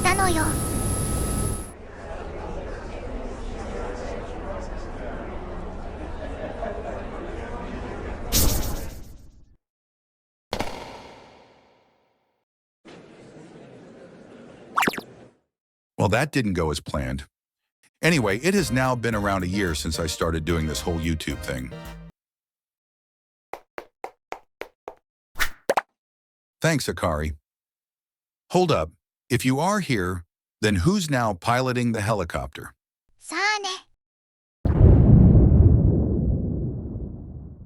たのよ。Well, that didn't go as planned. Anyway, it has now been around a year since I started doing this whole YouTube thing. Thanks, Akari. Hold up. If you are here, then who's now piloting the helicopter? さあね。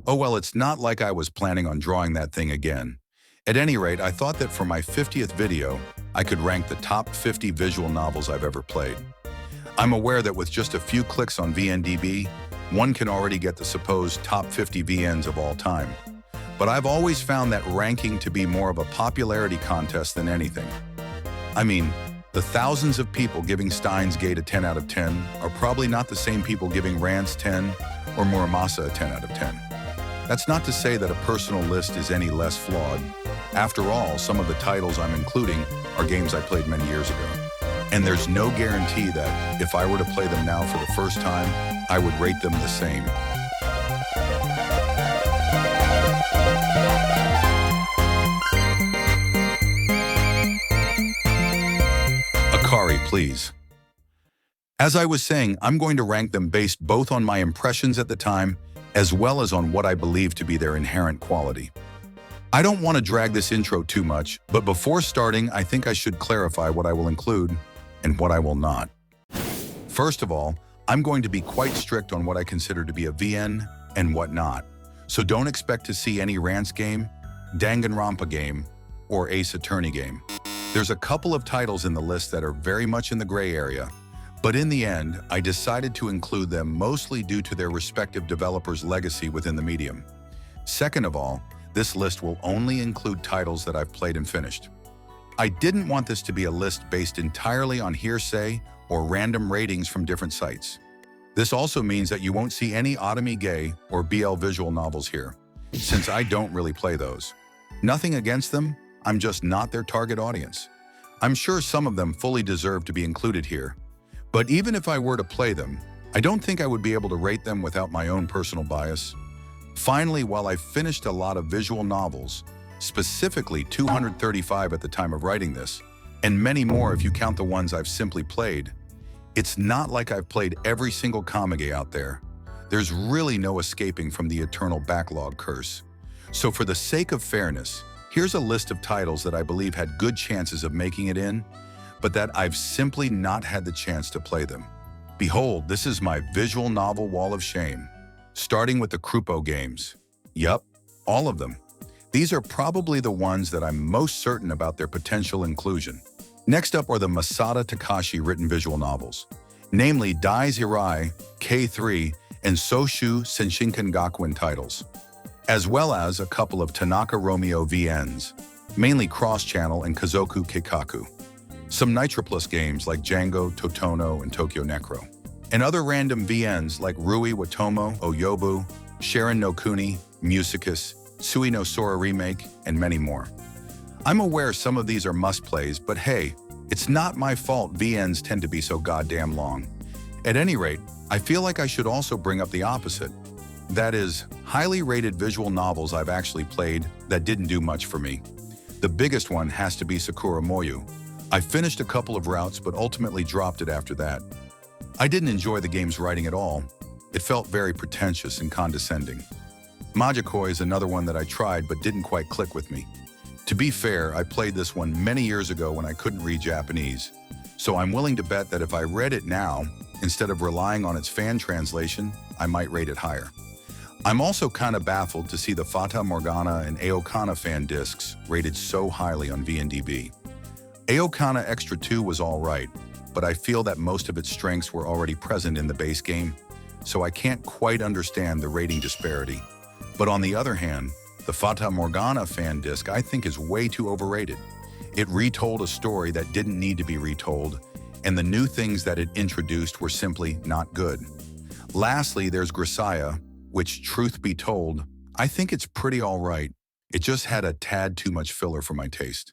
Oh, well, it's not like I was planning on drawing that thing again. At any rate, I thought that for my 50th video, I could rank the top 50 visual novels I've ever played. I'm aware that with just a few clicks on VNDB, one can already get the supposed top 50 VNs of all time. But I've always found that ranking to be more of a popularity contest than anything. I mean, the thousands of people giving Steins Gate a 10 out of 10 are probably not the same people giving Rance 10 or Muramasa a 10 out of 10. That's not to say that a personal list is any less flawed. After all, some of the titles I'm including are games I played many years ago. And there's no guarantee that if I were to play them now for the first time, I would rate them the same. Akari, please. As I was saying, I'm going to rank them based both on my impressions at the time as well as on what I believe to be their inherent quality. I don't want to drag this intro too much, but before starting, I think I should clarify what I will include and what I will not. First of all, I'm going to be quite strict on what I consider to be a VN and what not. So don't expect to see any Rance game, Danganronpa game, or Ace Attorney game. There's a couple of titles in the list that are very much in the gray area, but in the end, I decided to include them mostly due to their respective developers' legacy within the medium. Second of all, this list will only include titles that I've played and finished. I didn't want this to be a list based entirely on hearsay or random ratings from different sites. This also means that you won't see any Otome or BL visual novels here, since I don't really play those. Nothing against them, I'm just not their target audience. I'm sure some of them fully deserve to be included here, but even if I were to play them, I don't think I would be able to rate them without my own personal bias. Finally, while I finished a lot of visual novels, specifically 235 at the time of writing this, and many more if you count the ones I've simply played, it's not like I've played every single kamige out there. There's really no escaping from the eternal backlog curse. So for the sake of fairness, here's a list of titles that I believe had good chances of making it in, but that I've simply not had the chance to play them. Behold, this is my visual novel wall of shame. Starting with the Krupo games. Yup, all of them. These are probably the ones that I'm most certain about their potential inclusion. Next up are the Masada Takashi written visual novels, namely Dai's Hirai, K3, and Soshu Senshinkan Gakuin titles, as well as a couple of Tanaka Romeo VNs, mainly Cross-Channel and Kazoku Keikaku. Some Nitroplus games like Django, Totono, and Tokyo Necro, and other random VNs like Rui Watomo, Oyobu, Sharon no Kuni, Musicus, Tsui no Sora Remake, and many more. I'm aware some of these are must-plays, but hey, it's not my fault VNs tend to be so goddamn long. At any rate, I feel like I should also bring up the opposite. That is, highly rated visual novels I've actually played that didn't do much for me. The biggest one has to be Sakura Moyu. I finished a couple of routes but ultimately dropped it after that. I didn't enjoy the game's writing at all. It felt very pretentious and condescending. Majikoi is another one that I tried but didn't quite click with me. To be fair, I played this one many years ago when I couldn't read Japanese, so I'm willing to bet that if I read it now, instead of relying on its fan translation, I might rate it higher. I'm also kind of baffled to see the Fata Morgana and Aokana fan discs rated so highly on VNDB. Aokana Extra 2 was alright, but I feel that most of its strengths were already present in the base game, so I can't quite understand the rating disparity. But on the other hand, the Fata Morgana fan disc I think is way too overrated. It retold a story that didn't need to be retold, and the new things that it introduced were simply not good. Lastly, there's Grisaya, which, truth be told, I think it's pretty alright. It just had a tad too much filler for my taste.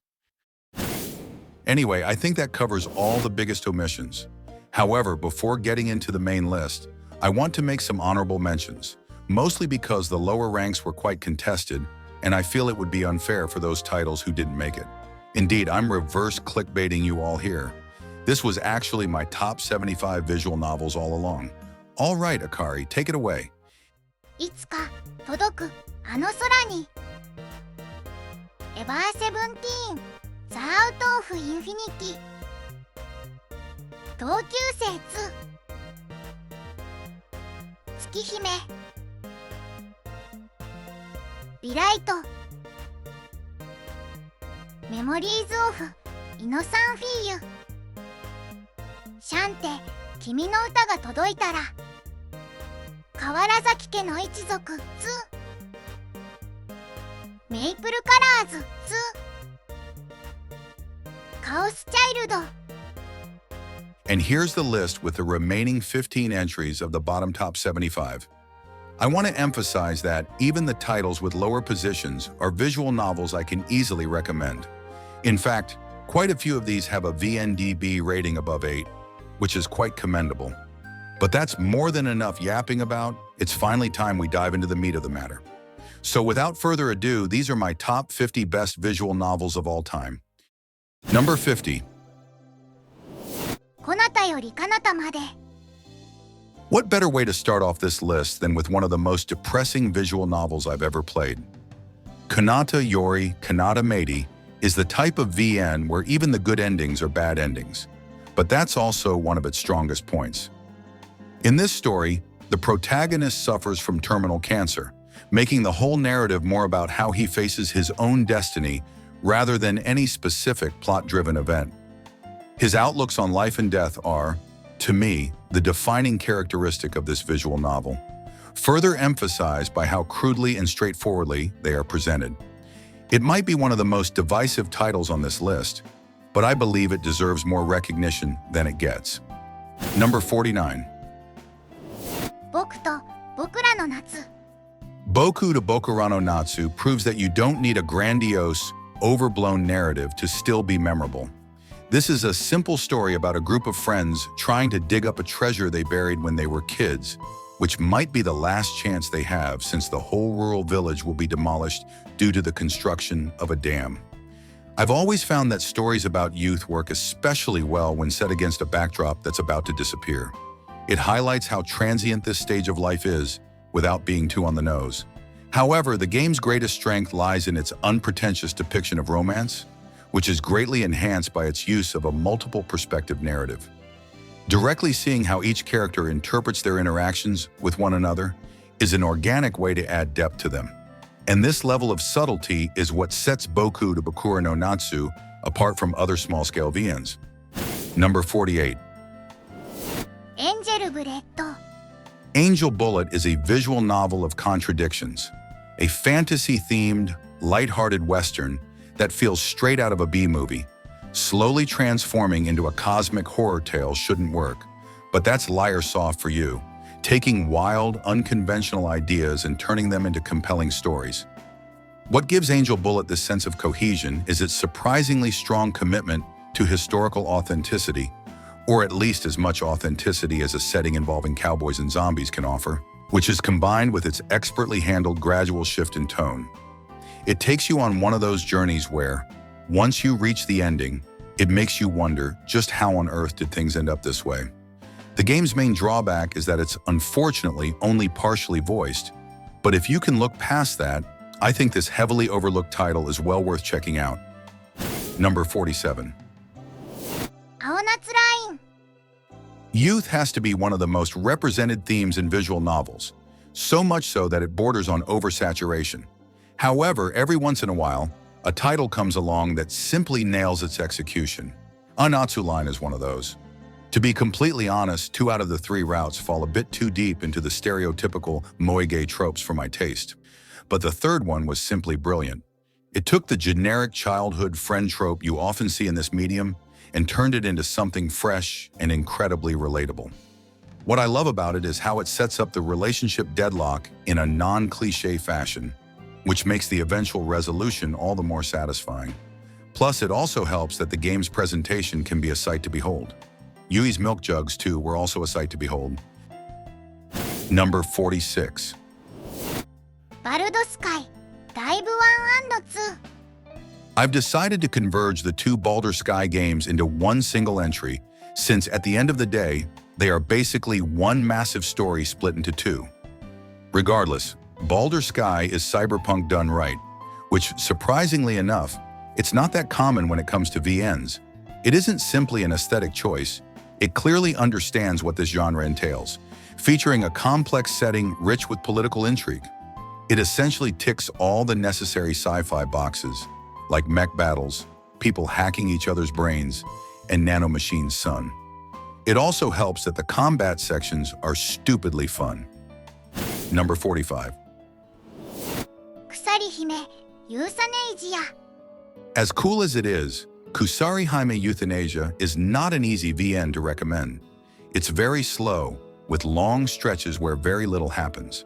Anyway, I think that covers all the biggest omissions. However, before getting into the main list, I want to make some honorable mentions, mostly because the lower ranks were quite contested, and I feel it would be unfair for those titles who didn't make it. Indeed, I'm reverse clickbaiting you all here. This was actually my top 75 visual novels all along. All right, Akari, take it away. いつか届くあの空にエバーセブンティーンザ・アウト・オフ・インフィニティ同級生2月姫ビライトメモリーズ・オフ・イノサンフィーユシャンテ君の歌が届いたら河原崎家の一族2メイプルカラーズ2カオスチャイルド And here's the list with the remaining 15 entries of the bottom top 75. I want to emphasize that even the titles with lower positions are visual novels I can easily recommend. In fact, quite a few of these have a VNDB rating above 8, which is quite commendable. But that's more than enough yapping about. It's finally time we dive into the meat of the matter. So without further ado, these are my top 50 best visual novels of all time. Number 50. Konata Yori Kanata Made. What better way to start off this list than with one of the most depressing visual novels I've ever played? Konata Yori Kanata Made is the type of VN where even the good endings are bad endings. But that's also one of its strongest points. In this story, the protagonist suffers from terminal cancer, making the whole narrative more about how he faces his own destiny rather than any specific plot-driven event. His outlooks on life and death are, to me, the defining characteristic of this visual novel, further emphasized by how crudely and straightforwardly they are presented. It might be one of the most divisive titles on this list, but I believe it deserves more recognition than it gets. Number 49. Boku to Bokura no Natsu. Boku to Bokura no Natsu proves that you don't need a grandiose, overblown narrative to still be memorable. This is a simple story about a group of friends trying to dig up a treasure they buried when they were kids, which might be the last chance they have since the whole rural village will be demolished due to the construction of a dam. I've always found that stories about youth work especially well when set against a backdrop that's about to disappear. It highlights how transient this stage of life is without being too on the nose. However, the game's greatest strength lies in its unpretentious depiction of romance, which is greatly enhanced by its use of a multiple perspective narrative. Directly seeing how each character interprets their interactions with one another is an organic way to add depth to them. And this level of subtlety is what sets Boku to Bokura no Natsu apart from other small-scale VNs. Number 48. Angel Bullet. Angel Bullet is a visual novel of contradictions, a fantasy-themed, lighthearted western that feels straight out of a B-movie. Slowly transforming into a cosmic horror tale shouldn't work, but that's liar soft for you, taking wild, unconventional ideas and turning them into compelling stories. What gives Angel Bullet this sense of cohesion is its surprisingly strong commitment to historical authenticity, or at least as much authenticity as a setting involving cowboys and zombies can offer, which is combined with its expertly handled gradual shift in tone. It takes you on one of those journeys where, once you reach the ending, it makes you wonder just how on earth did things end up this way. The game's main drawback is that it's unfortunately only partially voiced, but if you can look past that, I think this heavily overlooked title is well worth checking out. Number 47. Aonatsu Line. Youth has to be one of the most represented themes in visual novels, so much so that it borders on oversaturation. However, every once in a while, a title comes along that simply nails its execution. Aonatsu Line is one of those. To be completely honest, 2 out of the 3 routes fall a bit too deep into the stereotypical moe-gay tropes for my taste. But the third one was simply brilliant. It took the generic childhood friend trope you often see in this medium and turned it into something fresh and incredibly relatable. What I love about it is how it sets up the relationship deadlock in a non-cliché fashion, which makes the eventual resolution all the more satisfying. Plus, it also helps that the game's presentation can be a sight to behold. Yui's milk jugs, too, were also a sight to behold. Number 46. BALDR SKY Dive 1 and 2. I've decided to converge the two BALDR SKY games into one single entry, since at the end of the day, they are basically one massive story split into two. Regardless, BALDR SKY is cyberpunk done right, which, surprisingly enough, it's not that common when it comes to VNs. It isn't simply an aesthetic choice, it clearly understands what this genre entails, featuring a complex setting rich with political intrigue. It essentially ticks all the necessary sci-fi boxes, like mech battles, people hacking each other's brains, and nanomachines' sun. It also helps that the combat sections are stupidly fun. Number 45. Kusarihime Euthanasia. As cool as it is, Kusarihime Euthanasia is not an easy VN to recommend. It's very slow, with long stretches where very little happens.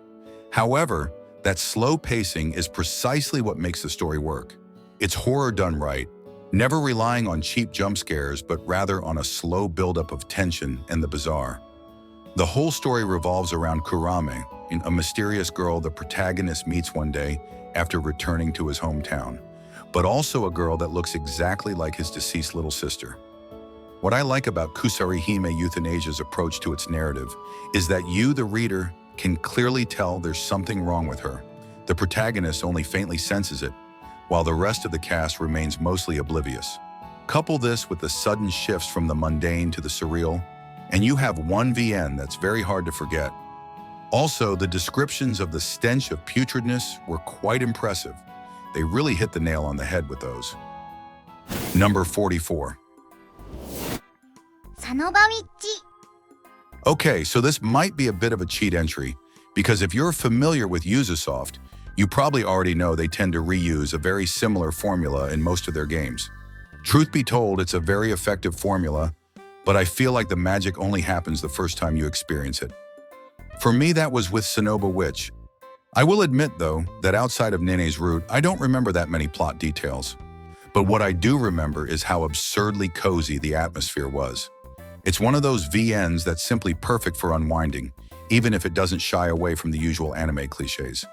However, that slow pacing is precisely what makes the story work. It's horror done right, never relying on cheap jump scares, but rather on a slow buildup of tension and the bizarre. The whole story revolves around Kurame, a mysterious girl the protagonist meets one day after returning to his hometown, but also a girl that looks exactly like his deceased little sister. What I like about Kusarihime Euthanasia's approach to its narrative is that you, the reader, can clearly tell there's something wrong with her. The protagonist only faintly senses it, while the rest of the cast remains mostly oblivious. Couple this with the sudden shifts from the mundane to the surreal, and you have one VN that's very hard to forget. Also, the descriptions of the stench of putridness were quite impressive. They really hit the nail on the head with those. Number 44. Sanoba Witch. Okay, so this might be a bit of a cheat entry, because if you're familiar with Ubisoft, you probably already know they tend to reuse a very similar formula in most of their games. Truth be told, it's a very effective formula, but I feel like the magic only happens the first time you experience it. For me, that was with Sanoba Witch. I will admit, though, that outside of Nene's route, I don't remember that many plot details. But what I do remember is how absurdly cozy the atmosphere was. It's one of those VNs that's simply perfect for unwinding, even if it doesn't shy away from the usual anime cliches.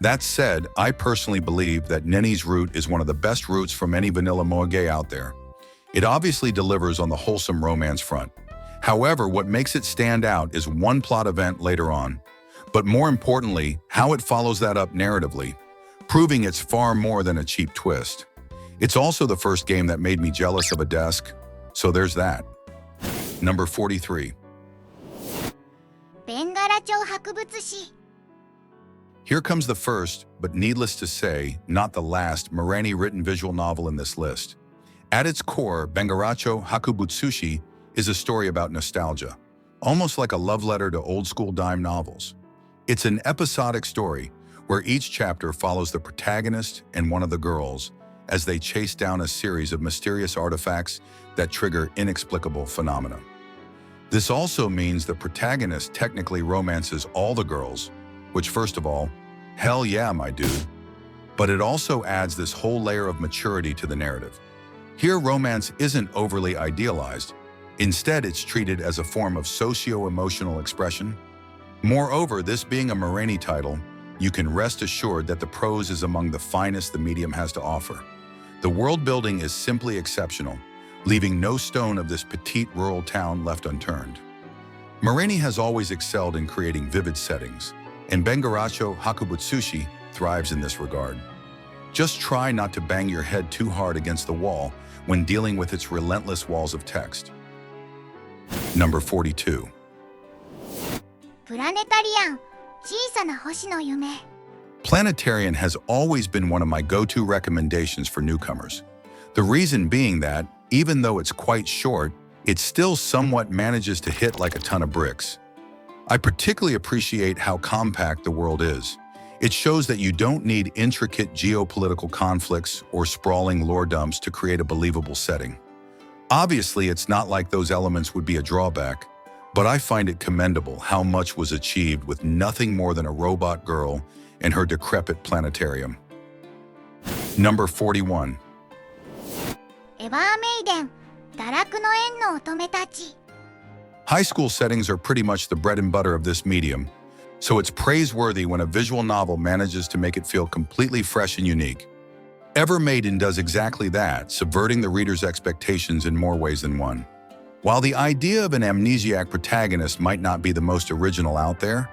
That said, I personally believe that Nene's route is one of the best routes from any vanilla moge out there. It obviously delivers on the wholesome romance front. However, what makes it stand out is one plot event later on, but more importantly, how it follows that up narratively, proving it's far more than a cheap twist. It's also the first game that made me jealous of a desk, so there's that. Number 43. Bengarachou Hakubutsushi. Here comes the first, but needless to say, not the last, Marani-written visual novel in this list. At its core, Bengarachou Hakubutsushi is a story about nostalgia, almost like a love letter to old-school dime novels. It's an episodic story where each chapter follows the protagonist and one of the girls as they chase down a series of mysterious artifacts that trigger inexplicable phenomena. This also means the protagonist technically romances all the girls, which, first of all, hell yeah, my dude. But it also adds this whole layer of maturity to the narrative. Here, romance isn't overly idealized. Instead, it's treated as a form of socio-emotional expression. Moreover, this being a Marani title, you can rest assured that the prose is among the finest the medium has to offer. The world building is simply exceptional, leaving no stone of this petite rural town left unturned. Marani has always excelled in creating vivid settings, and Bengarachou Hakubutsushi thrives in this regard. Just try not to bang your head too hard against the wall when dealing with its relentless walls of text. Number 42. Planetarian Chiisana Hoshi no Yume. Planetarian has always been one of my go-to recommendations for newcomers. The reason being that, even though it's quite short, it still somewhat manages to hit like a ton of bricks. I particularly appreciate how compact the world is. It shows that you don't need intricate geopolitical conflicts or sprawling lore dumps to create a believable setting. Obviously, it's not like those elements would be a drawback, but I find it commendable how much was achieved with nothing more than a robot girl and her decrepit planetarium. Number 41. エヴァーメイデン、堕落の縁の乙女たち。 High school settings are pretty much the bread and butter of this medium, so it's praiseworthy when a visual novel manages to make it feel completely fresh and unique. Maiden does exactly that, subverting the reader's expectations in more ways than one. While the idea of an amnesiac protagonist might not be the most original out there,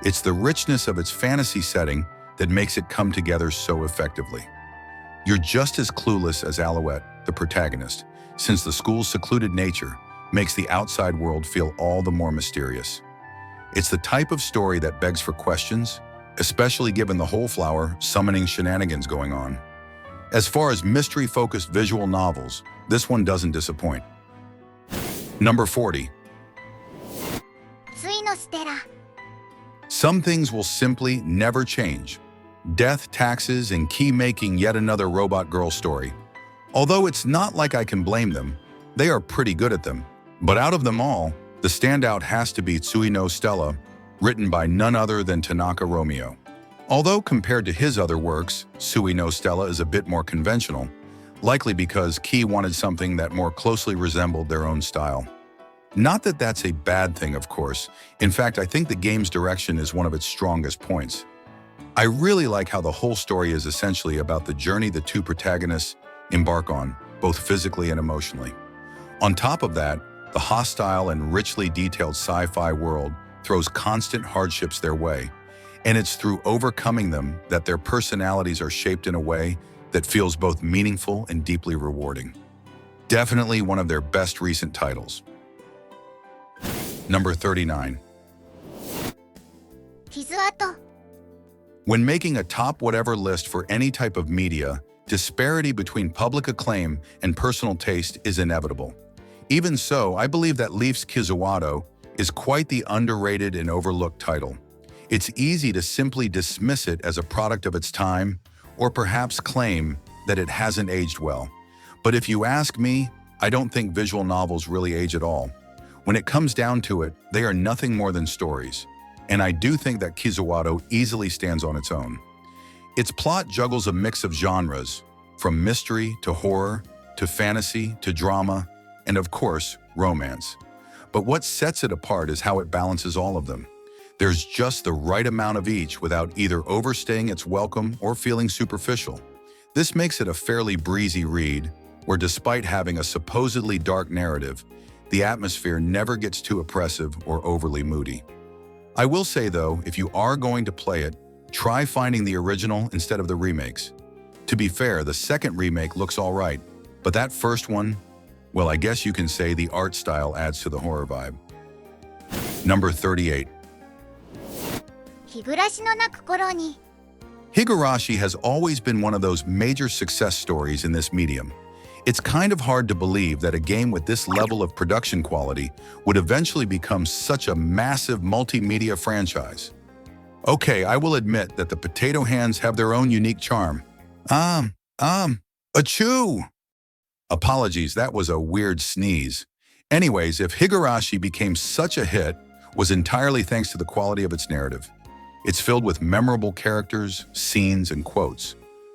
it's the richness of its fantasy setting that makes it come together so effectively. You're just as clueless as Alouette, the protagonist, since the school's secluded nature makes the outside world feel all the more mysterious. It's the type of story that begs for questions, especially given the whole flower summoning shenanigans going on. As far as mystery-focused visual novels, this one doesn't disappoint. Number 40. ついのステラ。 Some things will simply never change. Death, taxes, and Key making yet another robot girl story. Although it's not like I can blame them, they are pretty good at them. But out of them all, the standout has to be Tsui no Stella, written by none other than Tanaka Romeo. Although compared to his other works, Tsui no Stella is a bit more conventional, likely because Key wanted something that more closely resembled their own style. Not that that's a bad thing, of course. In fact, I think the game's direction is one of its strongest points. I really like how the whole story is essentially about the journey the two protagonists embark on, both physically and emotionally. On top of that, the hostile and richly detailed sci-fi world throws constant hardships their way, and it's through overcoming them that their personalities are shaped in a way that feels both meaningful and deeply rewarding. Definitely one of their best recent titles. Number 39. Kizuato. When making a top whatever list for any type of media, disparity between public acclaim and personal taste is inevitable. Even so, I believe that Leaf's Kizuato is quite the underrated and overlooked title. It's easy to simply dismiss it as a product of its time, or perhaps claim that it hasn't aged well. But if you ask me, I don't think visual novels really age at all. When it comes down to it, they are nothing more than stories. And I do think that Kizuato easily stands on its own. Its plot juggles a mix of genres, from mystery to horror, to fantasy to drama, and of course, romance. But what sets it apart is how it balances all of them. There's just the right amount of each without either overstaying its welcome or feeling superficial. This makes it a fairly breezy read, where despite having a supposedly dark narrative, the atmosphere never gets too oppressive or overly moody. I will say though, if you are going to play it, try finding the original instead of the remakes. To be fair, the second remake looks alright, but that first one, well, I guess you can say the art style adds to the horror vibe. Number 38. Higurashi no Naku Koro ni. Higurashi has always been one of those major success stories in this medium. It's kind of hard to believe that a game with this level of production quality would eventually become such a massive multimedia franchise. Okay, I will admit that the potato hands have their own unique charm. Achoo! Apologies, that was a weird sneeze. Anyways, if Higurashi became such a hit, was entirely thanks to the quality of its narrative. It's filled with memorable characters, scenes, and quotes.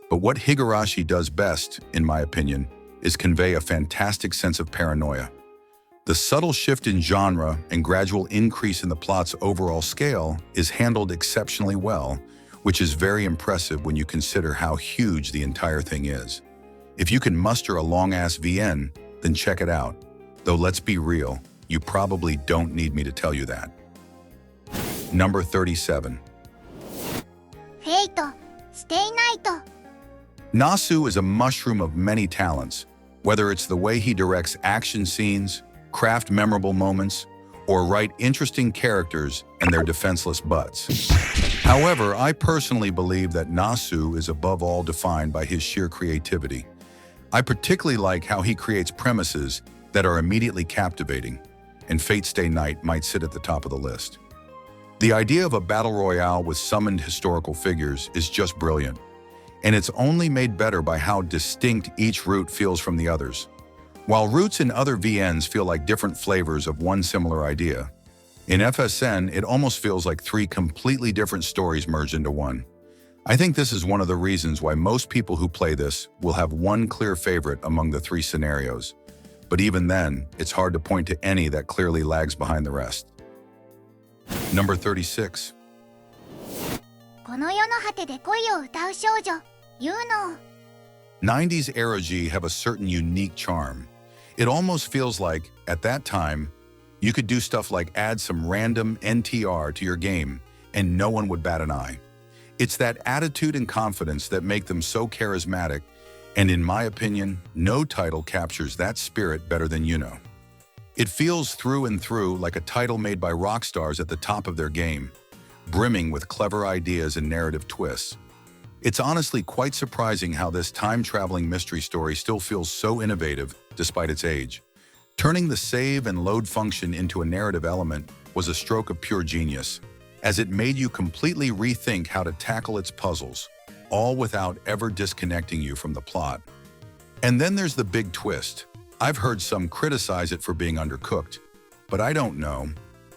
But what Higurashi does best, in my opinion, is convey a fantastic sense of paranoia. The subtle shift in genre and gradual increase in the plot's overall scale is handled exceptionally well, which is very impressive when you consider how huge the entire thing is. If you can muster a long-ass VN, then check it out. Though let's be real, you probably don't need me to tell you that. Number 37. Fate, Stay Night. Natsu is a mushroom of many talents, whether it's the way he directs action scenes, craft memorable moments, or write interesting characters and their defenseless butts. However, I personally believe that Natsu is above all defined by his sheer creativity. I particularly like how he creates premises that are immediately captivating, and Fate Stay Night might sit at the top of the list. The idea of a battle royale with summoned historical figures is just brilliant, and it's only made better by how distinct each route feels from the others. While routes in other VNs feel like different flavors of one similar idea, in FSN it almost feels like three completely different stories merged into one. I think this is one of the reasons why most people who play this will have one clear favorite among the three scenarios. But even then, it's hard to point to any that clearly lags behind the rest. Number 36. この世の果てで恋を歌う少女、ユーノ。 90s era G have a certain unique charm. It almost feels like, at that time, you could do stuff like add some random NTR to your game and no one would bat an eye. It's that attitude and confidence that make them so charismatic, and in my opinion, no title captures that spirit better than Yuno. It feels through and through like a title made by rock stars at the top of their game, brimming with clever ideas and narrative twists. It's honestly quite surprising how this time-traveling mystery story still feels so innovative despite its age. Turning the save and load function into a narrative element was a stroke of pure genius, as it made you completely rethink how to tackle its puzzles, all without ever disconnecting you from the plot. And then there's the big twist. I've heard some criticize it for being undercooked, but I don't know.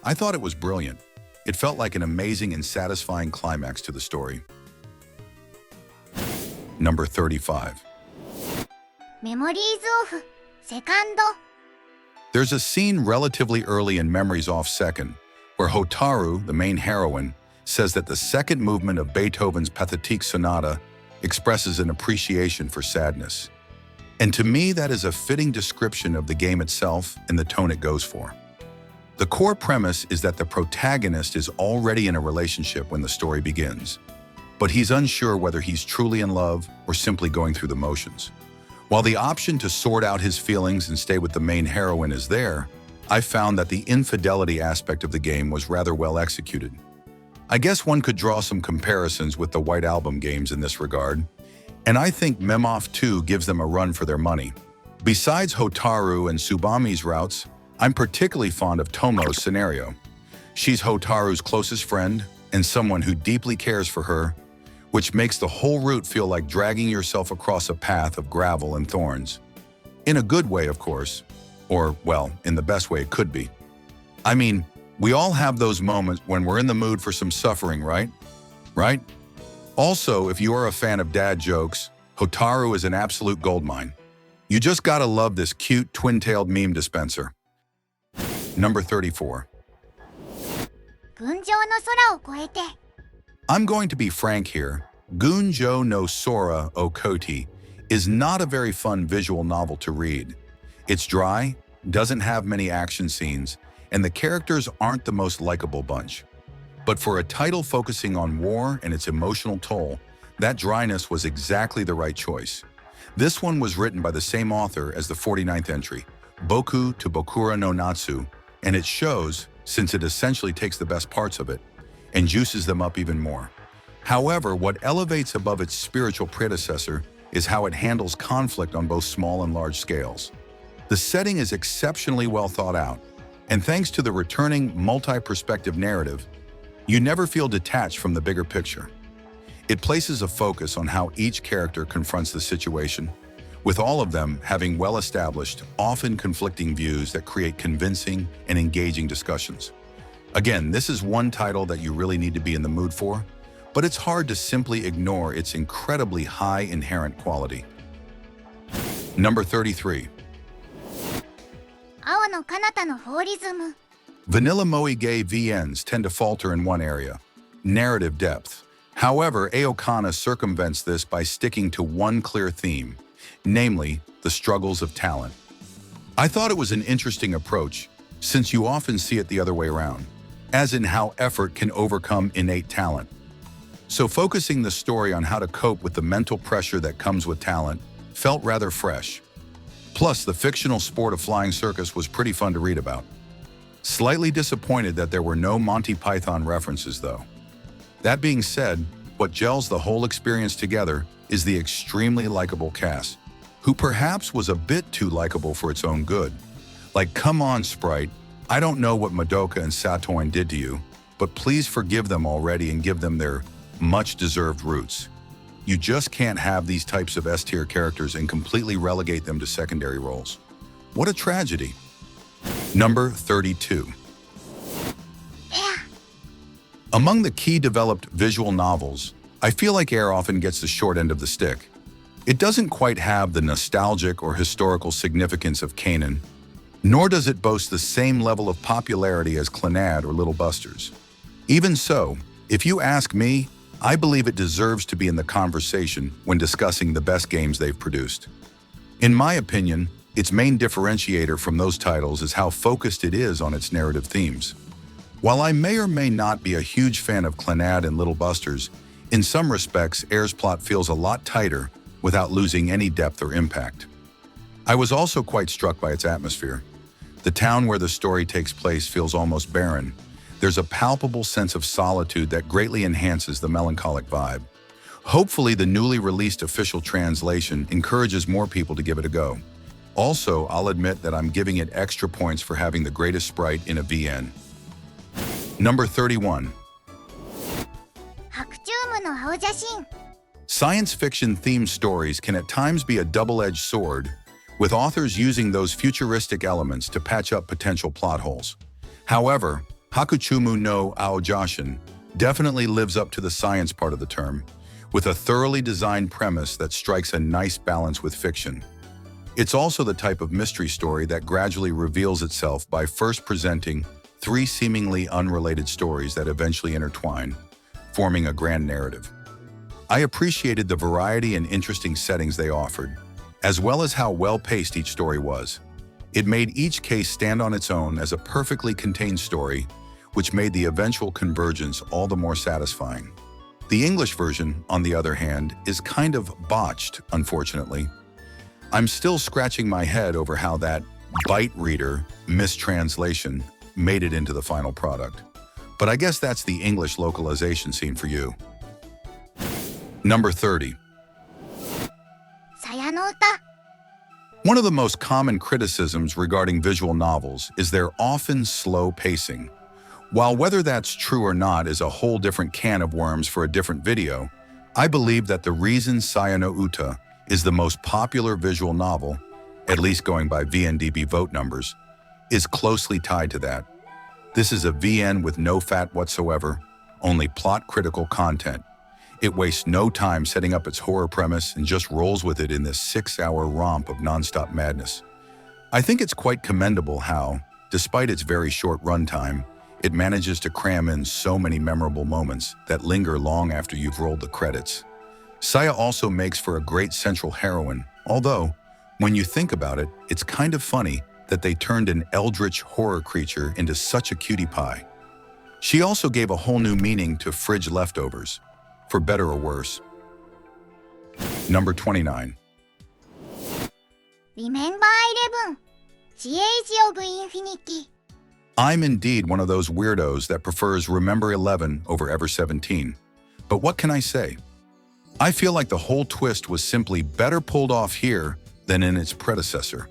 I thought it was brilliant. It felt like an amazing and satisfying climax to the story. Number 35. メモリーズオフ、セカンド。 There's a scene relatively early in Memories Off Second, where Hotaru, the main heroine, says that the second movement of Beethoven's Pathétique Sonata expresses an appreciation for sadness. And to me, that is a fitting description of the game itself and the tone it goes for. The core premise is that the protagonist is already in a relationship when the story begins, but he's unsure whether he's truly in love or simply going through the motions. While the option to sort out his feelings and stay with the main heroine is there, I found that the infidelity aspect of the game was rather well executed. I guess one could draw some comparisons with the White Album games in this regard, and I think Memoff 2 gives them a run for their money. Besides Hotaru and Tsubami's routes, I'm particularly fond of Tomo's scenario. She's Hotaru's closest friend and someone who deeply cares for her, which makes the whole route feel like dragging yourself across a path of gravel and thorns. In a good way, of course. Or, well, in the best way it could be. I mean, we all have those moments when we're in the mood for some suffering, right? Right? Also, if you are a fan of dad jokes, Hotaru is an absolute goldmine. You just gotta love this cute twin-tailed meme dispenser. Number 34. 群青の空を越えて。 I'm going to be frank here. Gunjo no Sora o Koti is not a very fun visual novel to read. It's dry, doesn't have many action scenes, and the characters aren't the most likable bunch. But for a title focusing on war and its emotional toll, that dryness was exactly the right choice. This one was written by the same author as the 49th entry, Boku to Bokura no Natsu, and it shows, since it essentially takes the best parts of it and juices them up even more. However, what elevates above its spiritual predecessor is how it handles conflict on both small and large scales. The setting is exceptionally well thought out, and thanks to the returning multi-perspective narrative, you never feel detached from the bigger picture. It places a focus on how each character confronts the situation, with all of them having well-established, often conflicting views that create convincing and engaging discussions. Again, this is one title that you really need to be in the mood for, but it's hard to simply ignore its incredibly high inherent quality. Number 33. 青の彼方のフォーリズム。 Vanilla Moe Gay VNs tend to falter in one area, narrative depth. However, Aokana circumvents this by sticking to one clear theme, namely, the struggles of talent. I thought it was an interesting approach, since you often see it the other way around, as in how effort can overcome innate talent. So focusing the story on how to cope with the mental pressure that comes with talent felt rather fresh. Plus, the fictional sport of flying circus was pretty fun to read about. Slightly disappointed that there were no Monty Python references, though. That being said, what gels the whole experience together is the extremely likable cast, who perhaps was a bit too likable for its own good. Like, come on, Sprite, I don't know what Madoka and Satoin did to you, but please forgive them already and give them their much-deserved roots. You just can't have these types of S-tier characters and completely relegate them to secondary roles. What a tragedy. Number 32. Among the key developed visual novels, I feel like Air often gets the short end of the stick. It doesn't quite have the nostalgic or historical significance of Kanon, nor does it boast the same level of popularity as Clannad or Little Busters. Even so, if you ask me, I believe it deserves to be in the conversation when discussing the best games they've produced. In my opinion, its main differentiator from those titles is how focused it is on its narrative themes. While I may or may not be a huge fan of Clannad and Little Busters, in some respects, Air's plot feels a lot tighter without losing any depth or impact. I was also quite struck by its atmosphere. The town where the story takes place feels almost barren. There's a palpable sense of solitude that greatly enhances the melancholic vibe. Hopefully, the newly released official translation encourages more people to give it a go. Also, I'll admit that I'm giving it extra points for having the greatest sprite in a VN. Number 31. 白チュームの青写真 Science fiction themed stories can at times be a double-edged sword, with authors using those futuristic elements to patch up potential plot holes. However, Hakuchumu no Aojashin definitely lives up to the science part of the term, with a thoroughly designed premise that strikes a nice balance with fiction. It's also the type of mystery story that gradually reveals itself by first presenting 3 seemingly unrelated stories that eventually intertwine, forming a grand narrative. I appreciated the variety and interesting settings they offered, as well as how well-paced each story was. It made each case stand on its own as a perfectly contained story, which made the eventual convergence all the more satisfying. The English version, on the other hand, is kind of botched, unfortunately. I'm still scratching my head over how that bite reader mistranslation made it into the final product. But I guess that's the English localization scene for you. Number 30. さやの歌 One of the most common criticisms regarding visual novels is their often slow pacing. While whether that's true or not is a whole different can of worms for a different video, I believe that the reason Saya no Uta is the most popular visual novel, at least going by VNDB vote numbers, is closely tied to that. This is a VN with no fat whatsoever, only plot-critical content. It wastes no time setting up its horror premise and just rolls with it in this 6-hour romp of nonstop madness. I think it's quite commendable how, despite its very short runtime, it manages to cram in so many memorable moments that linger long after you've rolled the credits. Saya also makes for a great central heroine, although, when you think about it, it's kind of funny that they turned an eldritch horror creature into such a cutie pie. She also gave a whole new meaning to fridge leftovers, for better or worse. Number 29. Remember 11 The Age of Infinity I'm indeed one of those weirdos that prefers Remember 11 over Ever 17. But what can I say? I feel like the whole twist was simply better pulled off here than in its predecessor.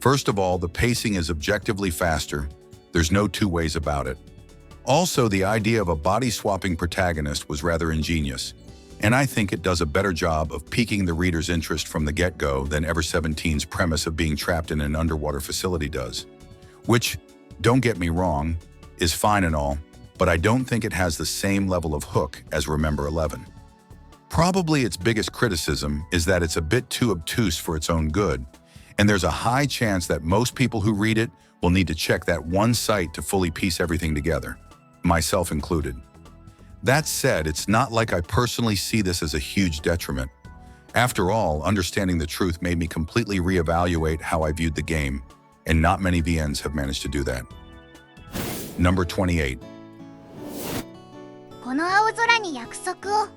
First of all, the pacing is objectively faster. There's no two ways about it. Also, the idea of a body-swapping protagonist was rather ingenious, and I think it does a better job of piquing the reader's interest from the get-go than Ever 17's premise of being trapped in an underwater facility does. Which, don't get me wrong, is fine and all, but I don't think it has the same level of hook as Remember 11. Probably its biggest criticism is that it's a bit too obtuse for its own good, and there's a high chance that most people who read it will need to check that one site to fully piece everything together, myself included. That said, it's not like I personally see this as a huge detriment. After all, understanding the truth made me completely reevaluate how I viewed the game, and not many VNs have managed to do that. Number 28. この青空に約束を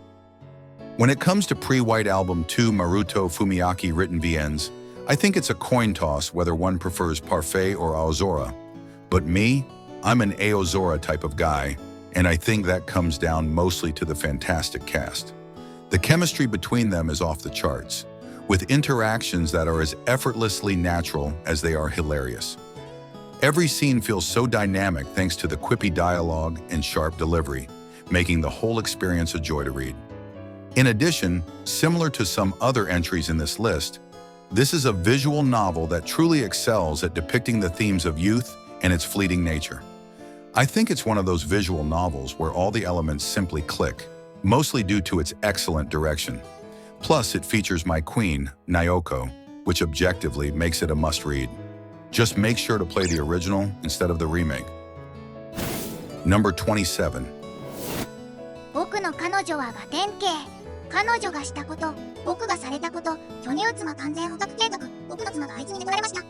When it comes to pre-White Album 2 Maruto Fumiaki written VNs, I think it's a coin toss whether one prefers Parfait or Aozora. But me, I'm an Aozora type of guy, and I think that comes down mostly to the fantastic cast. The chemistry between them is off the charts, with interactions that are as effortlessly natural as they are hilarious. Every scene feels so dynamic thanks to the quippy dialogue and sharp delivery, making the whole experience a joy to read. In addition, similar to some other entries in this list, this is a visual novel that truly excels at depicting the themes of youth and its fleeting nature. I think it's one of those visual novels where all the elements simply click, mostly due to its excellent direction. Plus, it features my queen, Naoko, which objectively makes it a must-read. Just make sure to play the original instead of the remake. Number 27. 僕の彼女はガテン系。彼女がしたこと、僕がされたこと、巨乳妻完全捕獲計画、僕の妻があいつに抜かれました。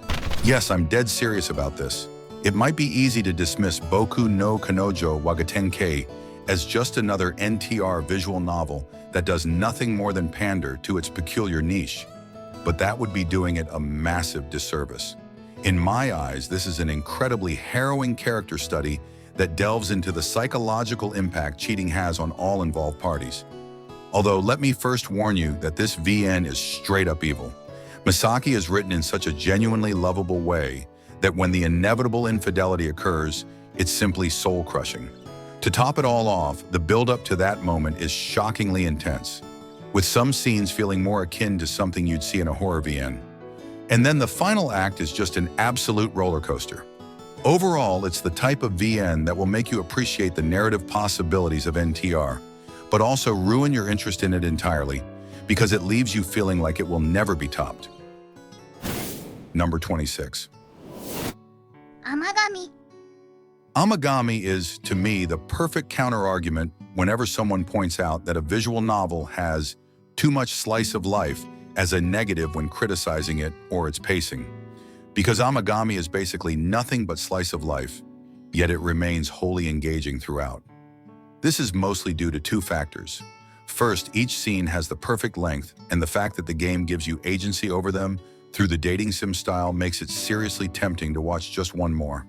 Yes, I'm dead serious about this. It might be easy to dismiss Boku no Kanojo wa Gatenkei as just another NTR visual novel that does nothing more than pander to its peculiar niche. But that would be doing it a massive disservice. In my eyes, this is an incredibly harrowing character study that delves into the psychological impact cheating has on all involved parties. Although, let me first warn you that this VN is straight up evil. Misaki is written in such a genuinely lovable way that when the inevitable infidelity occurs, it's simply soul-crushing. To top it all off, the build-up to that moment is shockingly intense, with some scenes feeling more akin to something you'd see in a horror VN. And then the final act is just an absolute roller coaster. Overall, it's the type of VN that will make you appreciate the narrative possibilities of NTR, but also ruin your interest in it entirely, because it leaves you feeling like it will never be topped. Number 26. 甘神。 Amagami is, to me, the perfect counter-argument whenever someone points out that a visual novel has too much slice of life as a negative when criticizing it or its pacing. Because Amagami is basically nothing but slice of life, yet it remains wholly engaging throughout. This is mostly due to two factors. First, each scene has the perfect length, and the fact that the game gives you agency over them through the dating sim style makes it seriously tempting to watch just one more.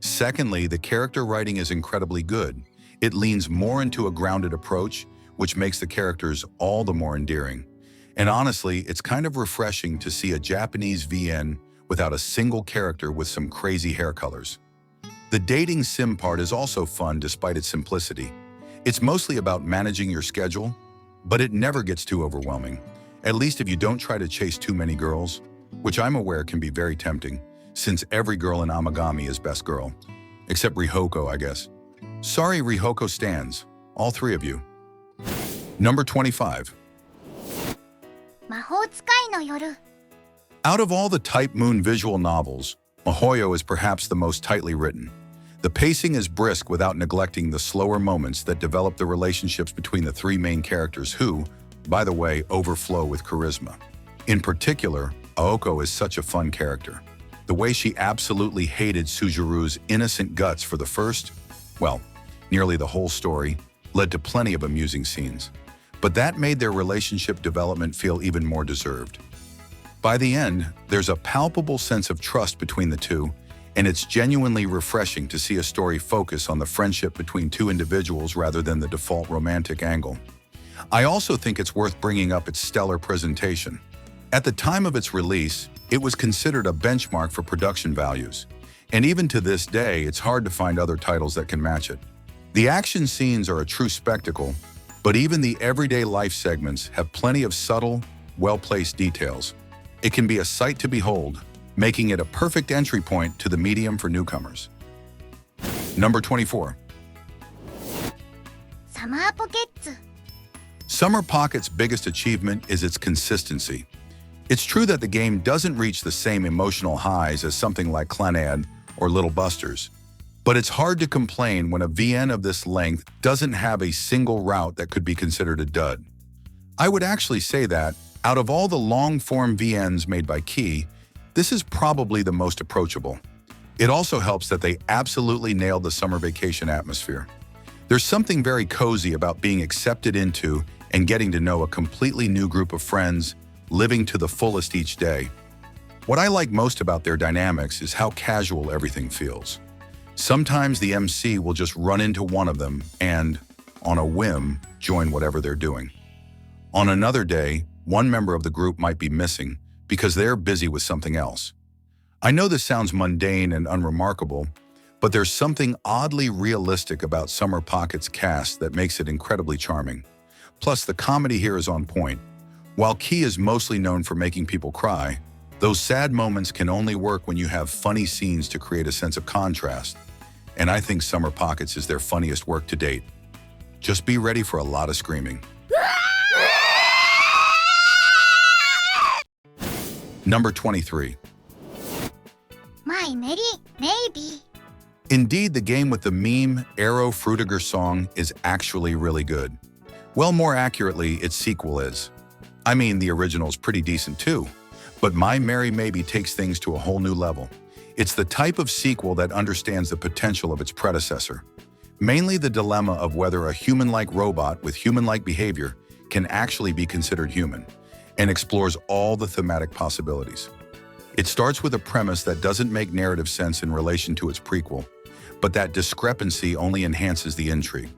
Secondly, the character writing is incredibly good. It leans more into a grounded approach, which makes the characters all the more endearing. And honestly, it's kind of refreshing to see a Japanese VN without a single character with some crazy hair colors. The dating sim part is also fun despite its simplicity. It's mostly about managing your schedule, but it never gets too overwhelming, at least if you don't try to chase too many girls, which I'm aware can be very tempting, since every girl in Amagami is best girl. Except Rihoko, I guess. Sorry, Rihoko stans, all three of you. Number 25. 魔法使いの夜。 Out of all the Type Moon visual novels, Mihoyo is perhaps the most tightly written. The pacing is brisk without neglecting the slower moments that develop the relationships between the three main characters who, by the way, overflow with charisma. In particular, Aoko is such a fun character. The way she absolutely hated Sujuru's innocent guts for the first, well, nearly the whole story, led to plenty of amusing scenes. But that made their relationship development feel even more deserved. By the end, there's a palpable sense of trust between the two, and it's genuinely refreshing to see a story focus on the friendship between two individuals rather than the default romantic angle. I also think it's worth bringing up its stellar presentation. At the time of its release, it was considered a benchmark for production values, and even to this day, it's hard to find other titles that can match it. The action scenes are a true spectacle, but even the everyday life segments have plenty of subtle, well-placed details. It can be a sight to behold, making it a perfect entry point to the medium for newcomers. Number 24. サマーポケッツ。 Summer Pocket's biggest achievement is its consistency. It's true that the game doesn't reach the same emotional highs as something like Clannad or Little Busters, but it's hard to complain when a VN of this length doesn't have a single route that could be considered a dud. I would actually say that, out of all the long-form VNs made by Key, this is probably the most approachable. It also helps that they absolutely nailed the summer vacation atmosphere. There's something very cozy about being accepted into and getting to know a completely new group of friends, living to the fullest each day. What I like most about their dynamics is how casual everything feels. Sometimes the MC will just run into one of them and, on a whim, join whatever they're doing. On another day, one member of the group might be missing because they're busy with something else. I know this sounds mundane and unremarkable, but there's something oddly realistic about Summer Pocket's cast that makes it incredibly charming. Plus, the comedy here is on point. While Key is mostly known for making people cry, those sad moments can only work when you have funny scenes to create a sense of contrast, and I think Summer Pockets is their funniest work to date. Just be ready for a lot of screaming. Number 23. My maybe. Indeed, the game with the meme Arrow Frutiger song is actually really good. Well, more accurately, its sequel is. I mean, the original's pretty decent too, but My Merry Maybe takes things to a whole new level. It's the type of sequel that understands the potential of its predecessor. Mainly the dilemma of whether a human-like robot with human-like behavior can actually be considered human, and explores all the thematic possibilities. It starts with a premise that doesn't make narrative sense in relation to its prequel, but that discrepancy only enhances the intrigue.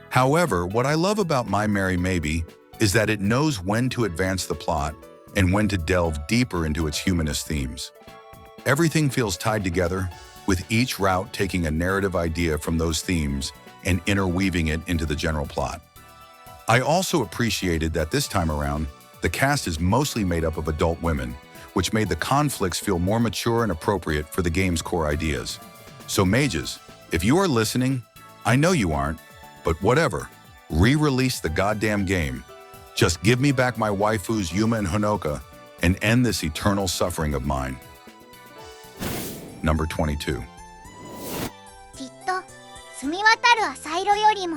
However, what I love about My Merry Maybe is that it knows when to advance the plot and when to delve deeper into its humanist themes. Everything feels tied together, with each route taking a narrative idea from those themes and interweaving it into the general plot. I also appreciated that this time around, the cast is mostly made up of adult women, which made the conflicts feel more mature and appropriate for the game's core ideas. So mages, if you are listening, I know you aren't, but whatever, re-release the goddamn game. Just give me back my waifus Yume and Honoka and end this eternal suffering of mine. Number 22. きっと澄み渡る朝色よりも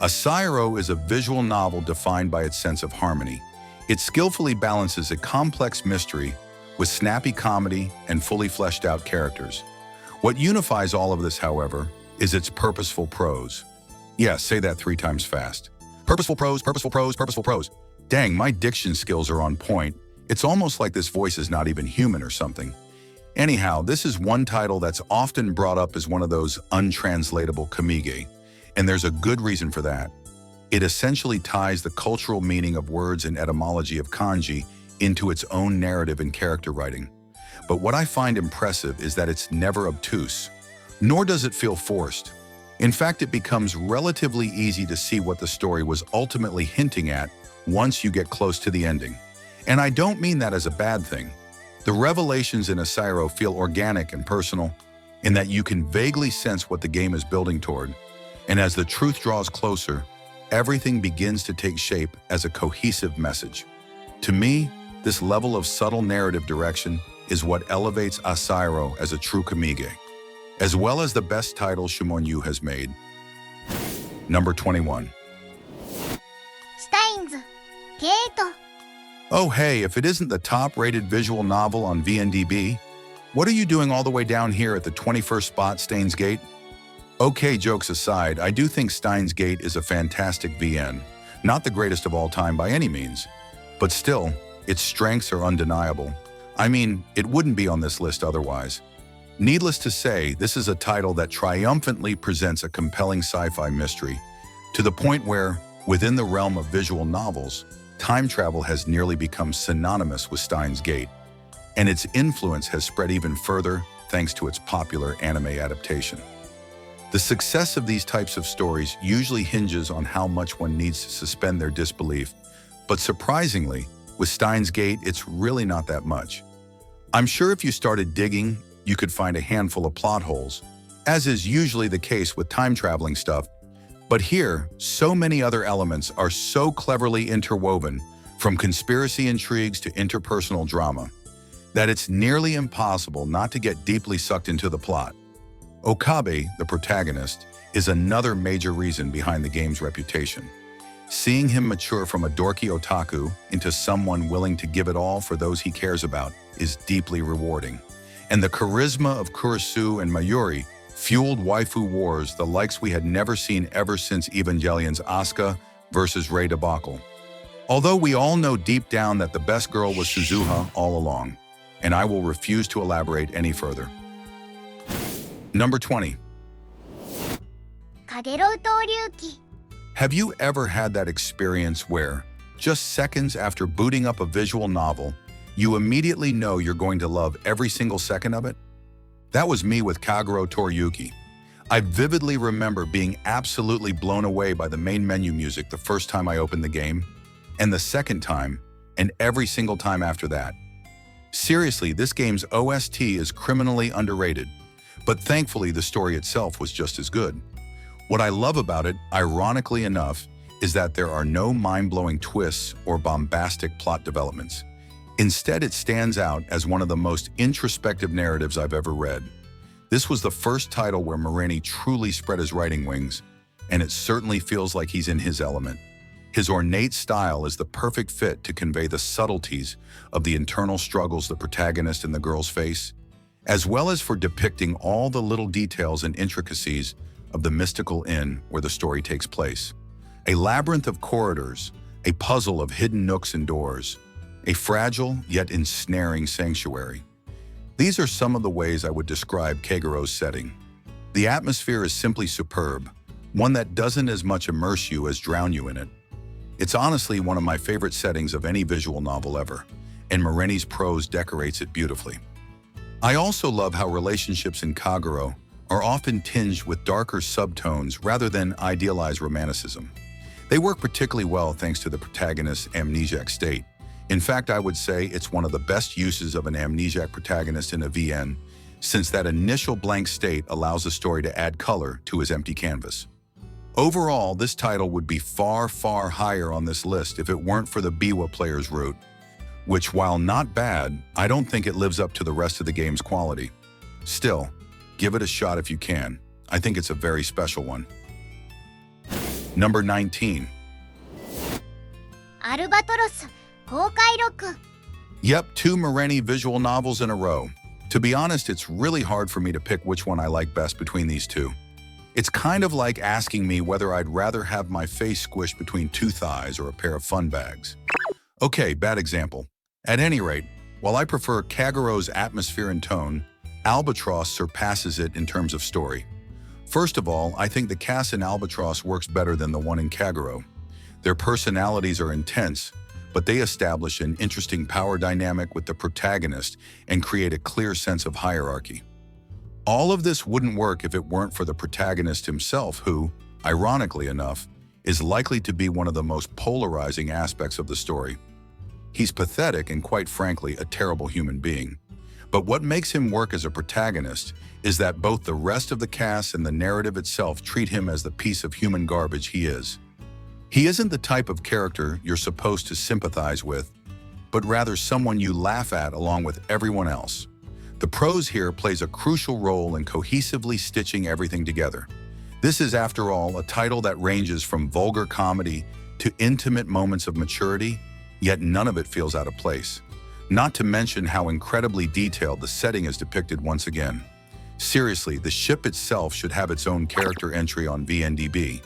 Asairo is a visual novel defined by its sense of harmony. It skillfully balances a complex mystery with snappy comedy and fully fleshed out characters. What unifies all of this, however, is its purposeful prose. Yes, say that 3 times fast. Purposeful prose, purposeful prose, purposeful prose. Dang, my diction skills are on point. It's almost like this voice is not even human or something. Anyhow, this is one title that's often brought up as one of those untranslatable kamige, and there's a good reason for that. It essentially ties the cultural meaning of words and etymology of kanji into its own narrative and character writing. But what I find impressive is that it's never obtuse, nor does it feel forced. In fact, it becomes relatively easy to see what the story was ultimately hinting at once you get close to the ending. And I don't mean that as a bad thing. The revelations in Asairo feel organic and personal, in that you can vaguely sense what the game is building toward. And as the truth draws closer, everything begins to take shape as a cohesive message. To me, this level of subtle narrative direction is what elevates Asairo as a true kamige, as well as the best title Shimonyu has made. Number 21. シュタインズゲート Oh hey, if it isn't the top-rated visual novel on VNDB, what are you doing all the way down here at the 21st spot, Steins Gate? Okay, jokes aside, I do think Steins Gate is a fantastic VN, not the greatest of all time by any means, but still, its strengths are undeniable. I mean, it wouldn't be on this list otherwise. Needless to say, this is a title that triumphantly presents a compelling sci-fi mystery, to the point where, within the realm of visual novels, time travel has nearly become synonymous with Steins Gate, and its influence has spread even further thanks to its popular anime adaptation. The success of these types of stories usually hinges on how much one needs to suspend their disbelief, but surprisingly, with Steins Gate, it's really not that much. I'm sure if you started digging, you could find a handful of plot holes, as is usually the case with time-traveling stuff. But here, so many other elements are so cleverly interwoven, from conspiracy intrigues to interpersonal drama, that it's nearly impossible not to get deeply sucked into the plot. Okabe, the protagonist, is another major reason behind the game's reputation. Seeing him mature from a dorky otaku into someone willing to give it all for those he cares about is deeply rewarding. And the charisma of Kurisu and Mayuri fueled waifu wars the likes we had never seen ever since Evangelion's Asuka versus Rei debacle. Although we all know deep down that the best girl was Suzuha all along, and I will refuse to elaborate any further. Number 20. カゲロウトウリュウキ Have you ever had that experience where, just seconds after booting up a visual novel, you immediately know you're going to love every single second of it? That was me with Kagerou Touryuuki. I vividly remember being absolutely blown away by the main menu music the first time I opened the game, and the second time, and every single time after that. Seriously, this game's OST is criminally underrated, but thankfully the story itself was just as good. What I love about it, ironically enough, is that there are no mind-blowing twists or bombastic plot developments. Instead, it stands out as one of the most introspective narratives I've ever read. This was the first title where Moreni truly spread his writing wings, and it certainly feels like he's in his element. His ornate style is the perfect fit to convey the subtleties of the internal struggles the protagonist and the girls face, as well as for depicting all the little details and intricacies of the mystical inn where the story takes place. A labyrinth of corridors, a puzzle of hidden nooks and doors, a fragile yet ensnaring sanctuary. These are some of the ways I would describe Kagerou's setting. The atmosphere is simply superb, one that doesn't as much immerse you as drown you in it. It's honestly one of my favorite settings of any visual novel ever, and Moreni's prose decorates it beautifully. I also love how relationships in Kagerou are often tinged with darker subtones rather than idealized romanticism. They work particularly well thanks to the protagonist's amnesiac state. In fact, I would say it's one of the best uses of an amnesiac protagonist in a VN, since that initial blank state allows the story to add color to his empty canvas. Overall, this title would be far, far higher on this list if it weren't for the Biwa player's route, which, while not bad, I don't think it lives up to the rest of the game's quality. Still, give it a shot if you can. I think it's a very special one. Number 19. Albatross Koukairoku. Yep, 2 Moreni visual novels in a row. To be honest, it's really hard for me to pick which one I like best between these two. It's kind of like asking me whether I'd rather have my face squished between 2 thighs or a pair of fun bags. Okay, bad example. At any rate, while I prefer Kagerou's atmosphere and tone, Albatross surpasses it in terms of story. First of all, I think the cast in Albatross works better than the one in Kagerou. Their personalities are intense, but they establish an interesting power dynamic with the protagonist and create a clear sense of hierarchy. All of this wouldn't work if it weren't for the protagonist himself, who, ironically enough, is likely to be one of the most polarizing aspects of the story. He's pathetic and, quite frankly, a terrible human being. But what makes him work as a protagonist is that both the rest of the cast and the narrative itself treat him as the piece of human garbage he is. He isn't the type of character you're supposed to sympathize with, but rather someone you laugh at along with everyone else. The prose here plays a crucial role in cohesively stitching everything together. This is, after all, a title that ranges from vulgar comedy to intimate moments of maturity, yet none of it feels out of place. Not to mention how incredibly detailed the setting is depicted once again. Seriously, the ship itself should have its own character entry on VNDB.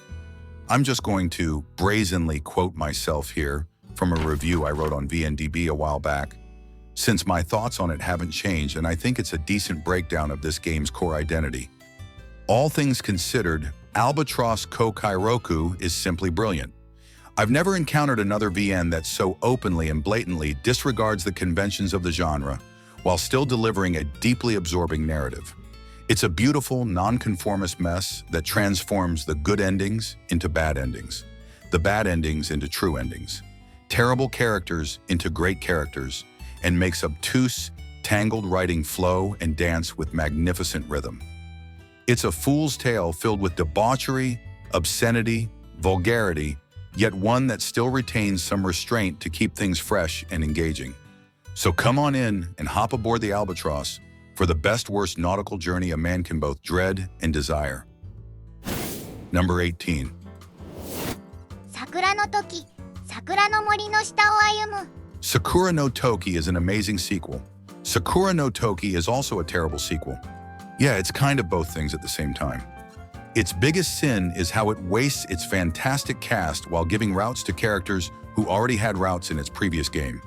I'm just going to brazenly quote myself here from a review I wrote on VNDB a while back, since my thoughts on it haven't changed, and I think it's a decent breakdown of this game's core identity. All things considered, Albatross Koukairoku is simply brilliant. I've never encountered another VN that so openly and blatantly disregards the conventions of the genre while still delivering a deeply absorbing narrative. It's a beautiful, nonconformist mess that transforms the good endings into bad endings, the bad endings into true endings, terrible characters into great characters, and makes obtuse, tangled writing flow and dance with magnificent rhythm. It's a fool's tale filled with debauchery, obscenity, vulgarity, yet one that still retains some restraint to keep things fresh and engaging. So come on in and hop aboard the Albatross for the best-worst nautical journey a man can both dread and desire. Number 18. 桜の時、桜の森の下を歩む。 Sakura no Toki is an amazing sequel. Sakura no Toki is also a terrible sequel. Yeah, it's kind of both things at the same time. Its biggest sin is how it wastes its fantastic cast while giving routes to characters who already had routes in its previous game.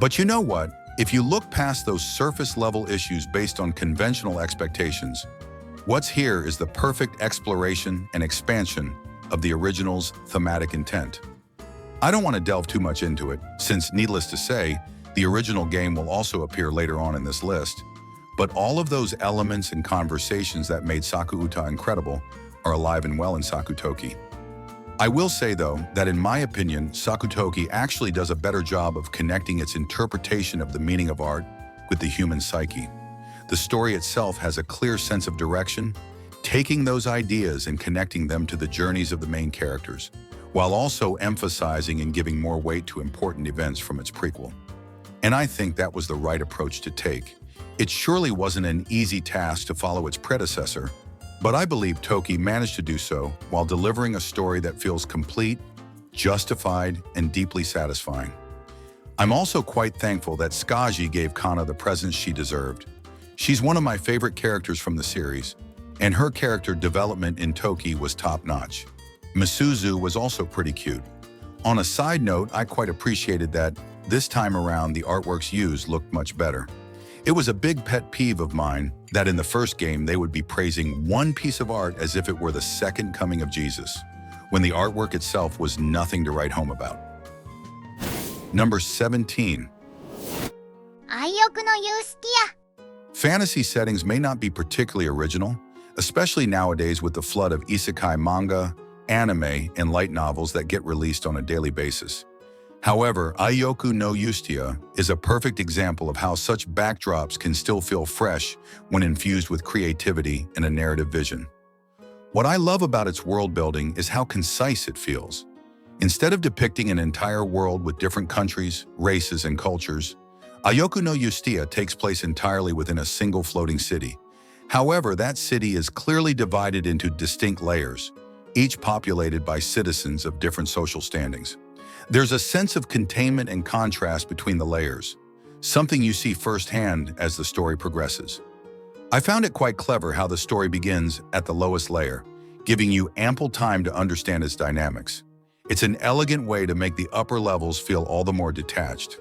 But you know what? If you look past those surface-level issues based on conventional expectations, what's here is the perfect exploration and expansion of the original's thematic intent. I don't want to delve too much into it, since, needless to say, the original game will also appear later on in this list, but all of those elements and conversations that made Sakuuta incredible are alive and well in Sakutoki. I will say, though, that in my opinion, Sakutoki actually does a better job of connecting its interpretation of the meaning of art with the human psyche. The story itself has a clear sense of direction, taking those ideas and connecting them to the journeys of the main characters, while also emphasizing and giving more weight to important events from its prequel. And I think that was the right approach to take. It surely wasn't an easy task to follow its predecessor, but I believe Toki managed to do so while delivering a story that feels complete, justified, and deeply satisfying. I'm also quite thankful that Skagi gave Kana the presence she deserved. She's one of my favorite characters from the series, and her character development in Toki was top-notch. Misuzu was also pretty cute. On a side note, I quite appreciated that this time around the artworks used looked much better. It was a big pet peeve of mine that in the first game they would be praising one piece of art as if it were the second coming of Jesus, when the artwork itself was nothing to write home about. Number 17. 愛欲のユースティア Fantasy settings may not be particularly original, especially nowadays with the flood of isekai manga, anime, and light novels that get released on a daily basis. However, Aiyoku no Yustia is a perfect example of how such backdrops can still feel fresh when infused with creativity and a narrative vision. What I love about its world building is how concise it feels. Instead of depicting an entire world with different countries, races, and cultures, Aiyoku no Yustia takes place entirely within a single floating city. However, that city is clearly divided into distinct layers, each populated by citizens of different social standings. There's a sense of containment and contrast between the layers, something you see firsthand as the story progresses. I found it quite clever how the story begins at the lowest layer, giving you ample time to understand its dynamics. It's an elegant way to make the upper levels feel all the more detached.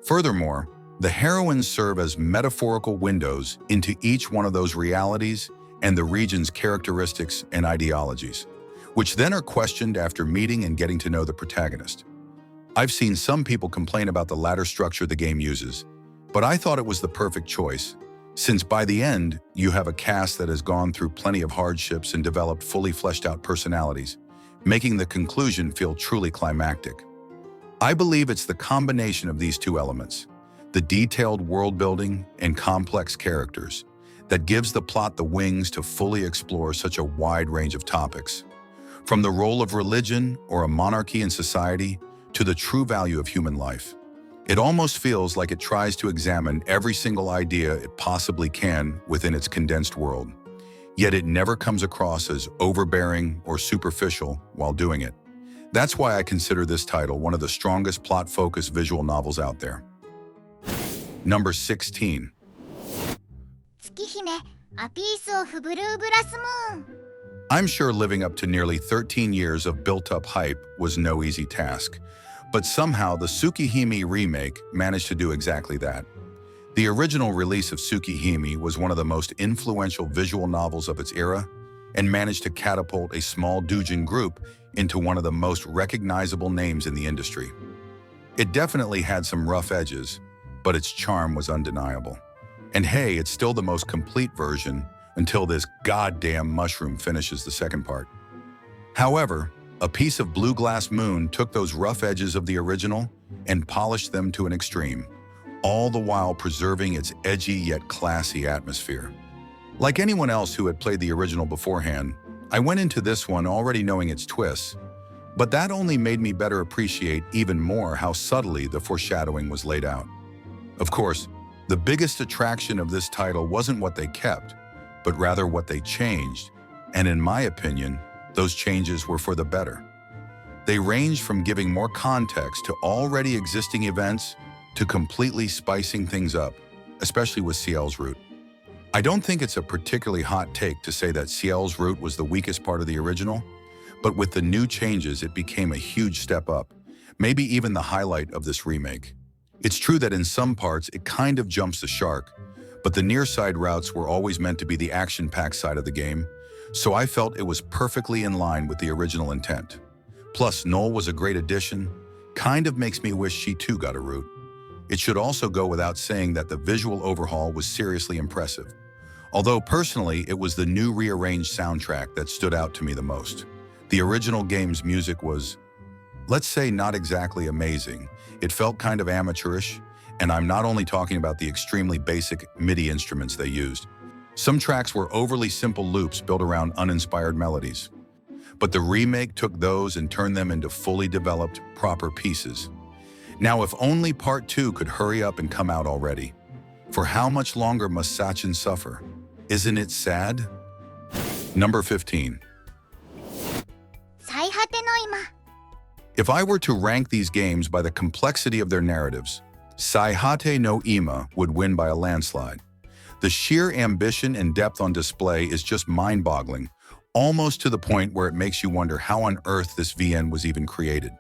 Furthermore, the heroines serve as metaphorical windows into each one of those realities and the region's characteristics and ideologies, which then are questioned after meeting and getting to know the protagonist. I've seen some people complain about the ladder structure the game uses, but I thought it was the perfect choice, since by the end, you have a cast that has gone through plenty of hardships and developed fully fleshed out personalities, making the conclusion feel truly climactic. I believe it's the combination of these two elements, the detailed world building and complex characters, that gives the plot the wings to fully explore such a wide range of topics. From the role of religion or a monarchy in society to the true value of human life. It almost feels like it tries to examine every single idea it possibly can within its condensed world. Yet it never comes across as overbearing or superficial while doing it. That's why I consider this title one of the strongest plot-focused visual novels out there. Number 16. 月姫 A Piece of Blue Brass Moon I'm sure living up to nearly 13 years of built-up hype was no easy task, but somehow the Tsukihime remake managed to do exactly that. The original release of Tsukihime was one of the most influential visual novels of its era and managed to catapult a small doujin group into one of the most recognizable names in the industry. It definitely had some rough edges, but its charm was undeniable. And hey, it's still the most complete version until this goddamn mushroom finishes the second part. However, A Piece of Blue Glass Moon took those rough edges of the original and polished them to an extreme, all the while preserving its edgy yet classy atmosphere. Like anyone else who had played the original beforehand, I went into this one already knowing its twists, but that only made me better appreciate even more how subtly the foreshadowing was laid out. Of course, the biggest attraction of this title wasn't what they kept, but rather what they changed, and in my opinion, those changes were for the better. They ranged from giving more context to already existing events to completely spicing things up, especially with Ciel's route. I don't think it's a particularly hot take to say that Ciel's route was the weakest part of the original, but with the new changes it became a huge step up, maybe even the highlight of this remake. It's true that in some parts it kind of jumps the shark, but the near-side routes were always meant to be the action-packed side of the game, so I felt it was perfectly in line with the original intent. Plus, Noel was a great addition, kind of makes me wish she too got a route. It should also go without saying that the visual overhaul was seriously impressive, although personally it was the new rearranged soundtrack that stood out to me the most. The original game's music was, let's say, not exactly amazing. It felt kind of amateurish, and I'm not only talking about the extremely basic MIDI instruments they used. Some tracks were overly simple loops built around uninspired melodies. But the remake took those and turned them into fully developed, proper pieces. Now, if only Part 2 could hurry up and come out already. For how much longer must Sachin suffer? Isn't it sad? Number 15. 最果ての今 If I were to rank these games by the complexity of their narratives, Saihate no Ima would win by a landslide. The sheer ambition and depth on display is just mind-boggling, almost to the point where it makes you wonder how on earth this VN was even created.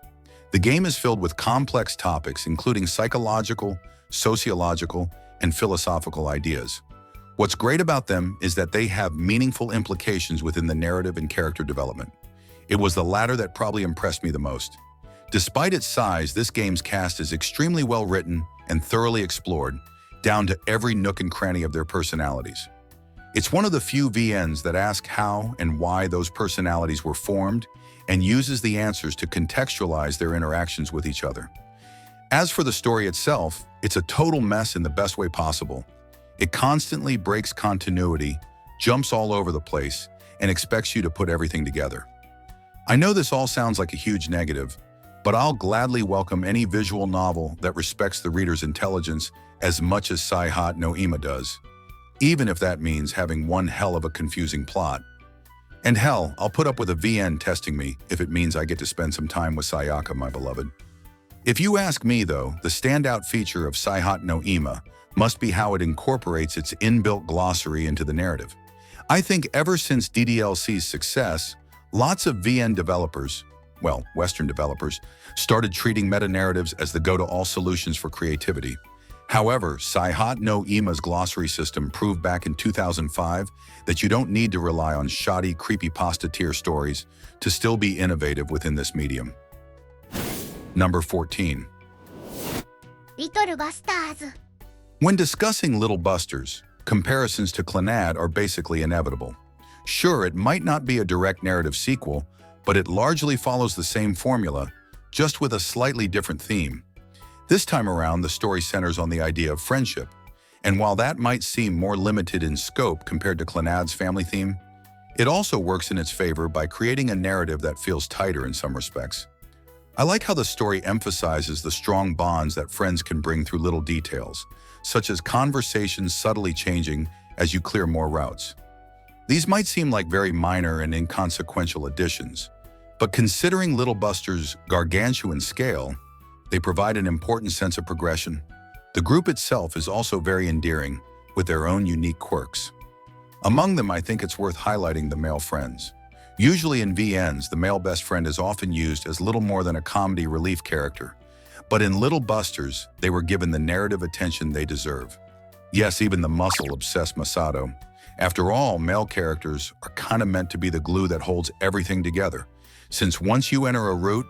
The game is filled with complex topics, including psychological, sociological, and philosophical ideas. What's great about them is that they have meaningful implications within the narrative and character development. It was the latter that probably impressed me the most. Despite its size, this game's cast is extremely well written and thoroughly explored, down to every nook and cranny of their personalities. It's one of the few VNs that ask how and why those personalities were formed and uses the answers to contextualize their interactions with each other. As for the story itself, it's a total mess in the best way possible. It constantly breaks continuity, jumps all over the place, and expects you to put everything together. I know this all sounds like a huge negative, but I'll gladly welcome any visual novel that respects the reader's intelligence as much as Saihat no Ima does, even if that means having one hell of a confusing plot. And hell, I'll put up with a VN testing me if it means I get to spend some time with Sayaka, my beloved. If you ask me, though, the standout feature of Saihat no Ima must be how it incorporates its inbuilt glossary into the narrative. I think ever since DDLC's success, lots of VN developers, well, Western developers, started treating meta-narratives as the go-to-all solutions for creativity. However, Saihat no Ima's glossary system proved back in 2005 that you don't need to rely on shoddy, creepypasta tier stories to still be innovative within this medium. Number 14. リトルバスターズ When discussing Little Busters, comparisons to Clannad are basically inevitable. Sure, it might not be a direct narrative sequel, but it largely follows the same formula, just with a slightly different theme. This time around, the story centers on the idea of friendship, and while that might seem more limited in scope compared to Clannad's family theme, it also works in its favor by creating a narrative that feels tighter in some respects. I like how the story emphasizes the strong bonds that friends can bring through little details, such as conversations subtly changing as you clear more routes. These might seem like very minor and inconsequential additions, but considering Little Buster's gargantuan scale, they provide an important sense of progression. The group itself is also very endearing, with their own unique quirks. Among them, I think it's worth highlighting the male friends. Usually in VNs, the male best friend is often used as little more than a comedy relief character, but in Little Busters, they were given the narrative attention they deserve. Yes, even the muscle-obsessed Masato. After all, male characters are kind of meant to be the glue that holds everything together, since once you enter a route,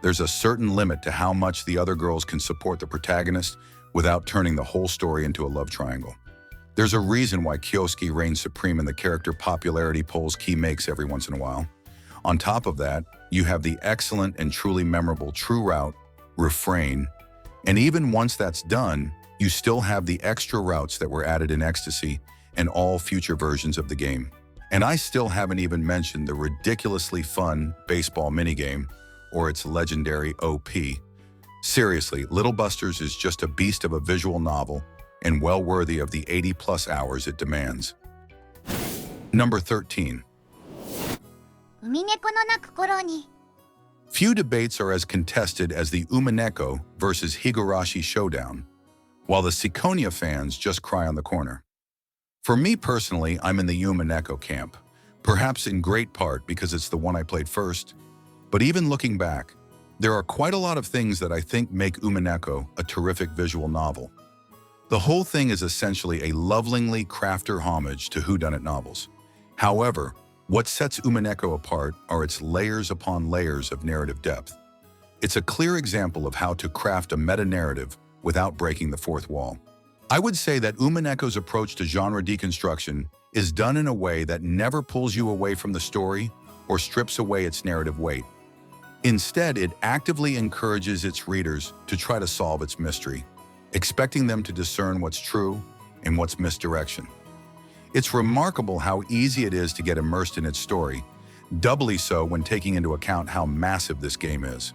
there's a certain limit to how much the other girls can support the protagonist without turning the whole story into a love triangle. There's a reason why Kyosuke reigns supreme in the character popularity polls Key makes every once in a while. On top of that, you have the excellent and truly memorable True Route, Refrain, and even once that's done, you still have the extra routes that were added in Ecstasy and all future versions of the game. And I still haven't even mentioned the ridiculously fun baseball minigame, or its legendary OP. Seriously, Little Busters is just a beast of a visual novel and well worthy of the 80+ hours it demands. Number 13. ウミネコの鳴く頃に Few debates are as contested as the Umineko versus Higurashi showdown, while the Sikonia fans just cry on the corner. For me personally, I'm in the Umineko camp, perhaps in great part because it's the one I played first. But even looking back, there are quite a lot of things that I think make Umineko a terrific visual novel. The whole thing is essentially a lovingly crafted homage to whodunit novels. However, what sets Umineko apart are its layers upon layers of narrative depth. It's a clear example of how to craft a meta-narrative without breaking the fourth wall. I would say that Umineko's approach to genre deconstruction is done in a way that never pulls you away from the story or strips away its narrative weight. Instead, it actively encourages its readers to try to solve its mystery, expecting them to discern what's true and what's misdirection. It's remarkable how easy it is to get immersed in its story, doubly so when taking into account how massive this game is.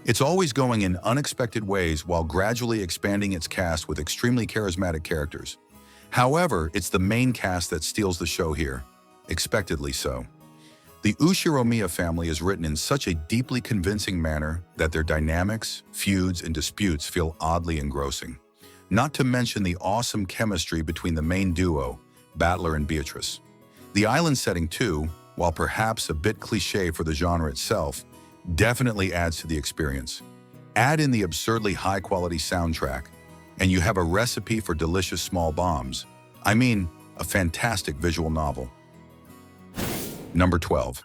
It's always going in unexpected ways while gradually expanding its cast with extremely charismatic characters. However, it's the main cast that steals the show here, expectedly so. The Ushiromiya family is written in such a deeply convincing manner that their dynamics, feuds, and disputes feel oddly engrossing. Not to mention the awesome chemistry between the main duo, Battler and Beatrice. The island setting too, while perhaps a bit cliché for the genre itself, definitely adds to the experience. Add in the absurdly high-quality soundtrack, and you have a recipe for delicious small bombs. I mean, a fantastic visual novel. Number 12.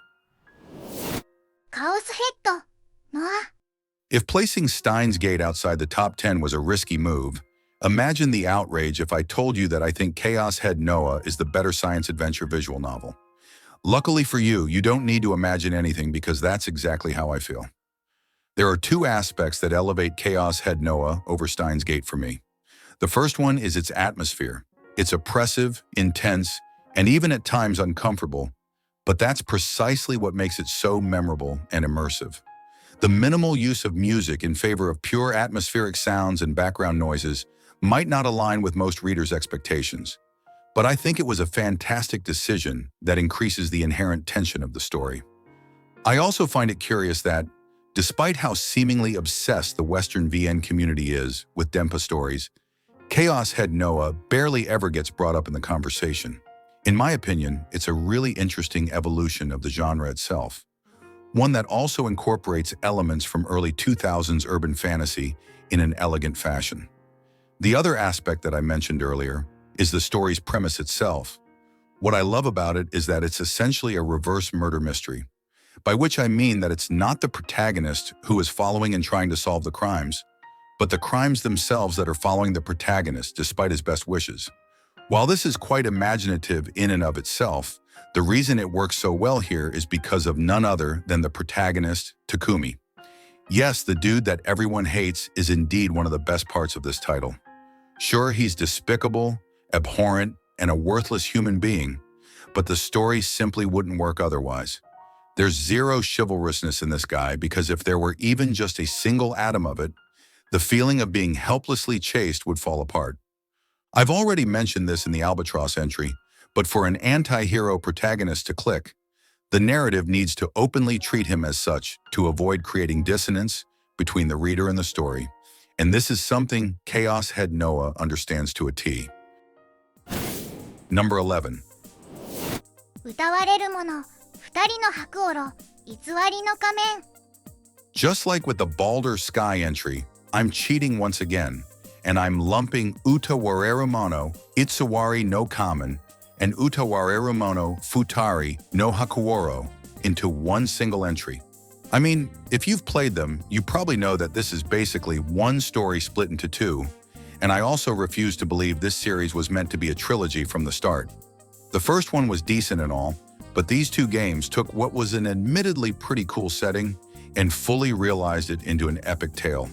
カオスヘッドの If placing Steins Gate outside the top 10 was a risky move, imagine the outrage if I told you that I think Chaos Head Noah is the better science adventure visual novel. Luckily for you, you don't need to imagine anything because that's exactly how I feel. There are two aspects that elevate Chaos Head Noah over Steins Gate for me. The first one is its atmosphere. It's oppressive, intense, and even at times uncomfortable, but that's precisely what makes it so memorable and immersive. The minimal use of music in favor of pure atmospheric sounds and background noises might not align with most readers' expectations, but I think it was a fantastic decision that increases the inherent tension of the story. I also find it curious that, despite how seemingly obsessed the Western VN community is with Denpa stories, Chaos Head Noah barely ever gets brought up in the conversation. In my opinion, it's a really interesting evolution of the genre itself, one that also incorporates elements from early 2000s urban fantasy in an elegant fashion. The other aspect that I mentioned earlier is the story's premise itself. What I love about it is that it's essentially a reverse murder mystery, by which I mean that it's not the protagonist who is following and trying to solve the crimes, but the crimes themselves that are following the protagonist despite his best wishes. While this is quite imaginative in and of itself, the reason it works so well here is because of none other than the protagonist, Takumi. Yes, the dude that everyone hates is indeed one of the best parts of this title. Sure, he's despicable, abhorrent, and a worthless human being, but the story simply wouldn't work otherwise. There's zero chivalrousness in this guy because if there were even just a single atom of it, the feeling of being helplessly chased would fall apart. I've already mentioned this in the Albatross entry, but for an anti-hero protagonist to click, the narrative needs to openly treat him as such to avoid creating dissonance between the reader and the story, and this is something Chaos Head Noah understands to a T. Number 11. 歌われるもの二人の白オロ偽りの仮面 Just like with the BALDR SKY entry, I'm cheating once again, and I'm lumping Utawarerumono Itsuwari no Kamen and Utawarerumono Futari no Hakuoro into one single entry. I mean, if you've played them, you probably know that this is basically one story split into two, and I also refuse to believe this series was meant to be a trilogy from the start. The first one was decent and all, but these two games took what was an admittedly pretty cool setting and fully realized it into an epic tale.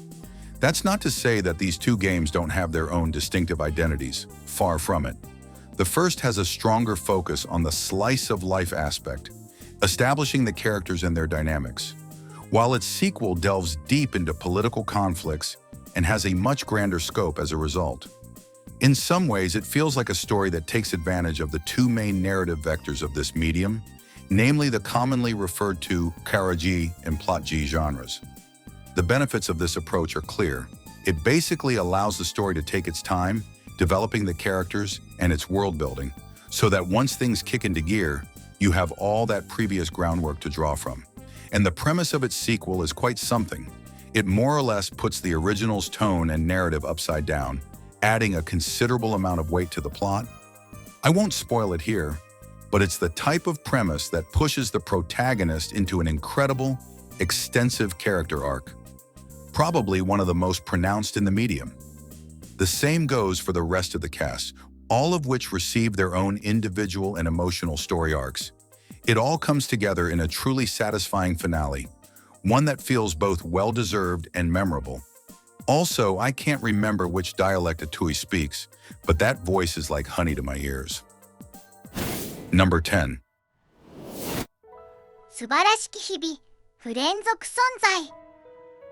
That's not to say that these two games don't have their own distinctive identities, far from it. The first has a stronger focus on the slice-of-life aspect, establishing the characters and their dynamics, while its sequel delves deep into political conflicts and has a much grander scope as a result. In some ways, it feels like a story that takes advantage of the two main narrative vectors of this medium, namely the commonly referred to Kara-G and Plot-G genres. The benefits of this approach are clear. It basically allows the story to take its time, developing the characters and its world building, so that once things kick into gear, you have all that previous groundwork to draw from. And the premise of its sequel is quite something. It more or less puts the original's tone and narrative upside down, adding a considerable amount of weight to the plot. I won't spoil it here, but it's the type of premise that pushes the protagonist into an incredible, extensive character arc, probably one of the most pronounced in the medium. The same goes for the rest of the cast, all of which receive their own individual and emotional story arcs. It all comes together in a truly satisfying finale, one that feels both well-deserved and memorable. Also, I can't remember which dialect Tsui speaks, but that voice is like honey to my ears. Number 10. 素晴らしき日々、不連続存在。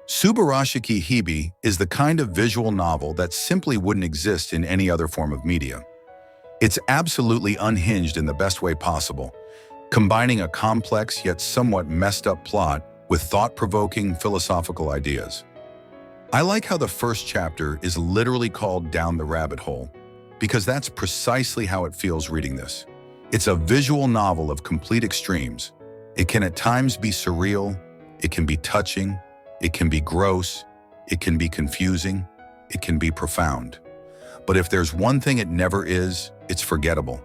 Subarashiki Hibi is the kind of visual novel that simply wouldn't exist in any other form of media. It's absolutely unhinged in the best way possible, combining a complex yet somewhat messed up plot with thought-provoking philosophical ideas. I like how the first chapter is literally called Down the Rabbit Hole, because that's precisely how it feels reading this. It's a visual novel of complete extremes. It can at times be surreal, it can be touching, it can be gross, it can be confusing, it can be profound. But if there's one thing it never is, it's forgettable.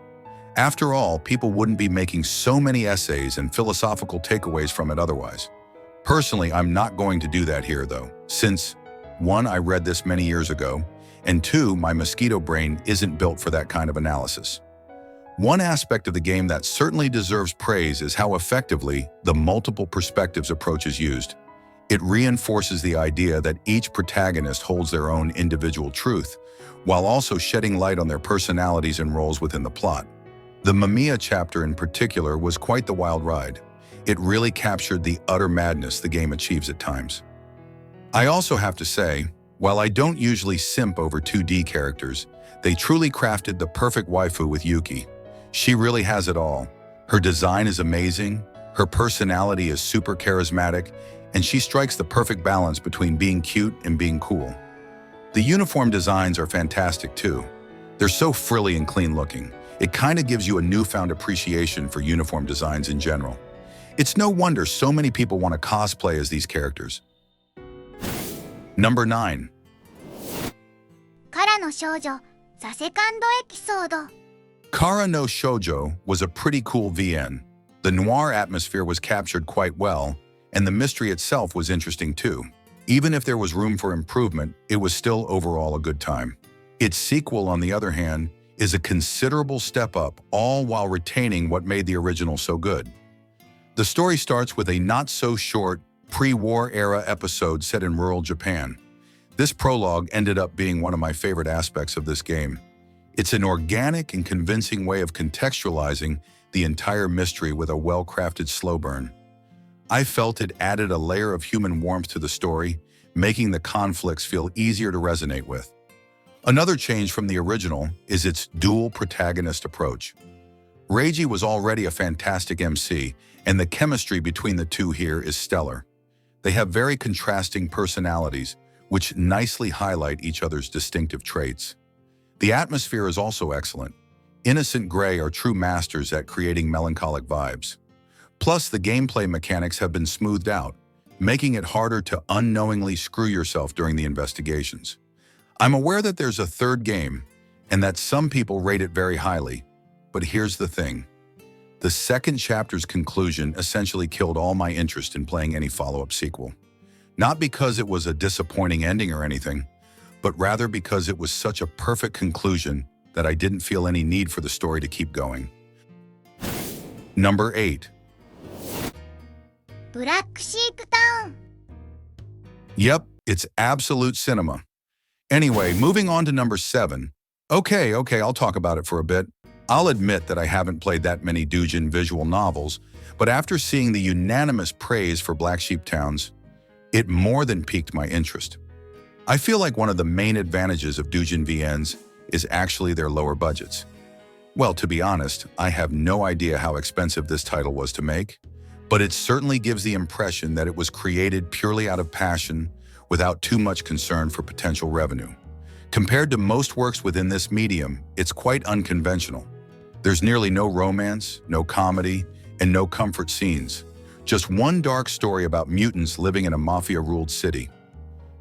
After all, people wouldn't be making so many essays and philosophical takeaways from it otherwise. Personally, I'm not going to do that here though, since 1, I read this many years ago, and 2, my mosquito brain isn't built for that kind of analysis. One aspect of the game that certainly deserves praise is how effectively the multiple perspectives approach is used. It reinforces the idea that each protagonist holds their own individual truth, while also shedding light on their personalities and roles within the plot. The Mamiya chapter in particular was quite the wild ride. It really captured the utter madness the game achieves at times. I also have to say, while I don't usually simp over 2D characters, they truly crafted the perfect waifu with Yuki. She really has it all. Her design is amazing, her personality is super charismatic, and she strikes the perfect balance between being cute and being cool. The uniform designs are fantastic too. They're so frilly and clean looking. It kind of gives you a newfound appreciation for uniform designs in general. It's no wonder so many people want to cosplay as these characters. Number 9. からの少女、ザ・セカンドエピソード。 Kara no Shoujo was a pretty cool VN. The noir atmosphere was captured quite well, and the mystery itself was interesting too. Even if there was room for improvement, it was still overall a good time. Its sequel, on the other hand, is a considerable step up, all while retaining what made the original so good. The story starts with a not-so-short, pre-war era episode set in rural Japan. This prologue ended up being one of my favorite aspects of this game. It's an organic and convincing way of contextualizing the entire mystery with a well-crafted slow burn. I felt it added a layer of human warmth to the story, making the conflicts feel easier to resonate with. Another change from the original is its dual protagonist approach. Reiji was already a fantastic MC, and the chemistry between the two here is stellar. They have very contrasting personalities, which nicely highlight each other's distinctive traits. The atmosphere is also excellent. Innocent Grey are true masters at creating melancholic vibes. Plus, the gameplay mechanics have been smoothed out, making it harder to unknowingly screw yourself during the investigations. I'm aware that there's a third game, and that some people rate it very highly, but here's the thing. The second chapter's conclusion essentially killed all my interest in playing any follow-up sequel. Not because it was a disappointing ending or anything, but rather because it was such a perfect conclusion that I didn't feel any need for the story to keep going. Number 8. ブラックシークタウン。 Yep, it's absolute cinema. Anyway, moving on to number 7. Okay, I'll talk about it for a bit. I'll admit that I haven't played that many doujin visual novels, but after seeing the unanimous praise for Black Sheep Towns, it more than piqued my interest. I feel like one of the main advantages of doujin VNs is actually their lower budgets. Well, to be honest, I have no idea how expensive this title was to make, but it certainly gives the impression that it was created purely out of passion without too much concern for potential revenue. Compared to most works within this medium, it's quite unconventional. There's nearly no romance, no comedy, and no comfort scenes. Just one dark story about mutants living in a mafia-ruled city.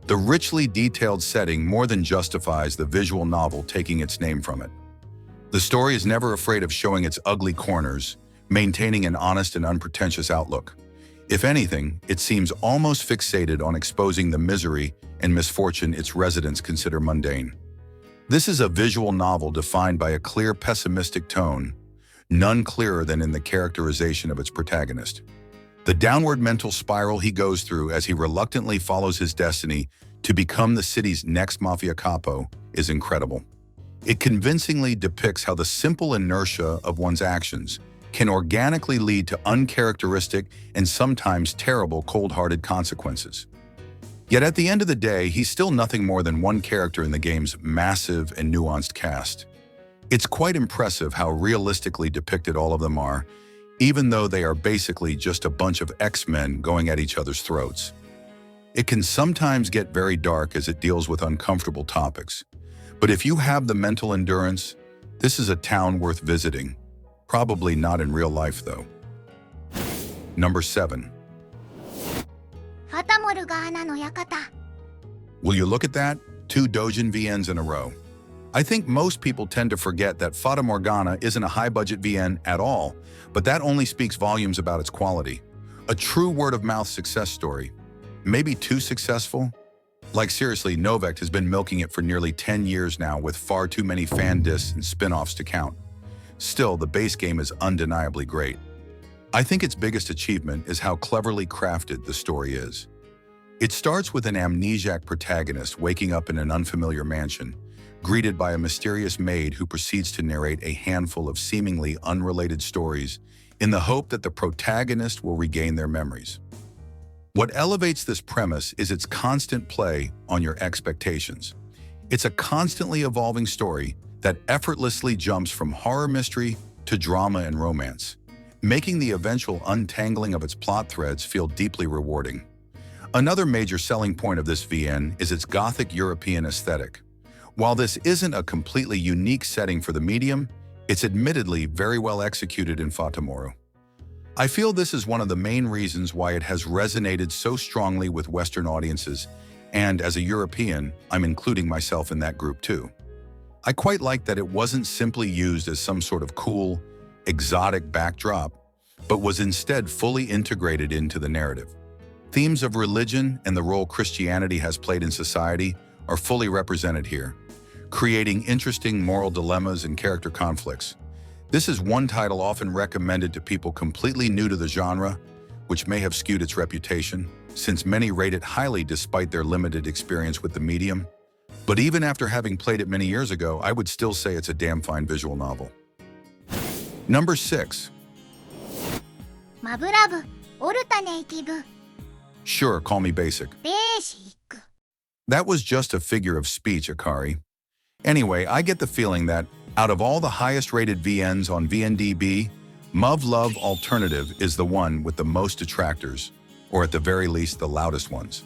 The richly detailed setting more than justifies the visual novel taking its name from it. The story is never afraid of showing its ugly corners, maintaining an honest and unpretentious outlook. If anything, it seems almost fixated on exposing the misery and misfortune its residents consider mundane. This is a visual novel defined by a clear pessimistic tone, none clearer than in the characterization of its protagonist. The downward mental spiral he goes through as he reluctantly follows his destiny to become the city's next mafia capo is incredible. It convincingly depicts how the simple inertia of one's actions can organically lead to uncharacteristic and sometimes terrible cold-hearted consequences. Yet at the end of the day, he's still nothing more than one character in the game's massive and nuanced cast. It's quite impressive how realistically depicted all of them are, even though they are basically just a bunch of X-Men going at each other's throats. It can sometimes get very dark as it deals with uncomfortable topics. But if you have the mental endurance, this is a town worth visiting. Probably not in real life, though. Number 7. Will you look at that? 2 Dojin VNs in a row. I think most people tend to forget that Fata Morgana isn't a high-budget VN at all, but that only speaks volumes about its quality. A true word-of-mouth success story. Maybe too successful? Like seriously, Novect has been milking it for nearly 10 years now with far too many fan discs and spin-offs to count. Still, the base game is undeniably great. I think its biggest achievement is how cleverly crafted the story is. It starts with an amnesiac protagonist waking up in an unfamiliar mansion, greeted by a mysterious maid who proceeds to narrate a handful of seemingly unrelated stories in the hope that the protagonist will regain their memories. What elevates this premise is its constant play on your expectations. It's a constantly evolving story that effortlessly jumps from horror mystery to drama and romance, making the eventual untangling of its plot threads feel deeply rewarding. Another major selling point of this VN is its Gothic European aesthetic. While this isn't a completely unique setting for the medium, it's admittedly very well executed in Fatamoru. I feel this is one of the main reasons why it has resonated so strongly with Western audiences, and as a European, I'm including myself in that group too. I quite like that it wasn't simply used as some sort of cool, exotic backdrop, but was instead fully integrated into the narrative. Themes of religion and the role Christianity has played in society are fully represented here, creating interesting moral dilemmas and character conflicts. This is one title often recommended to people completely new to the genre, which may have skewed its reputation, since many rate it highly despite their limited experience with the medium. But even after having played it many years ago, I would still say it's a damn fine visual novel. Number 6. Muv-Luv Alternative. Sure, call me basic. That was just a figure of speech, Akari. Anyway, I get the feeling that out of all the highest rated VNs on VNDB, Muv-Luv Alternative is the one with the most detractors, or at the very least, the loudest ones.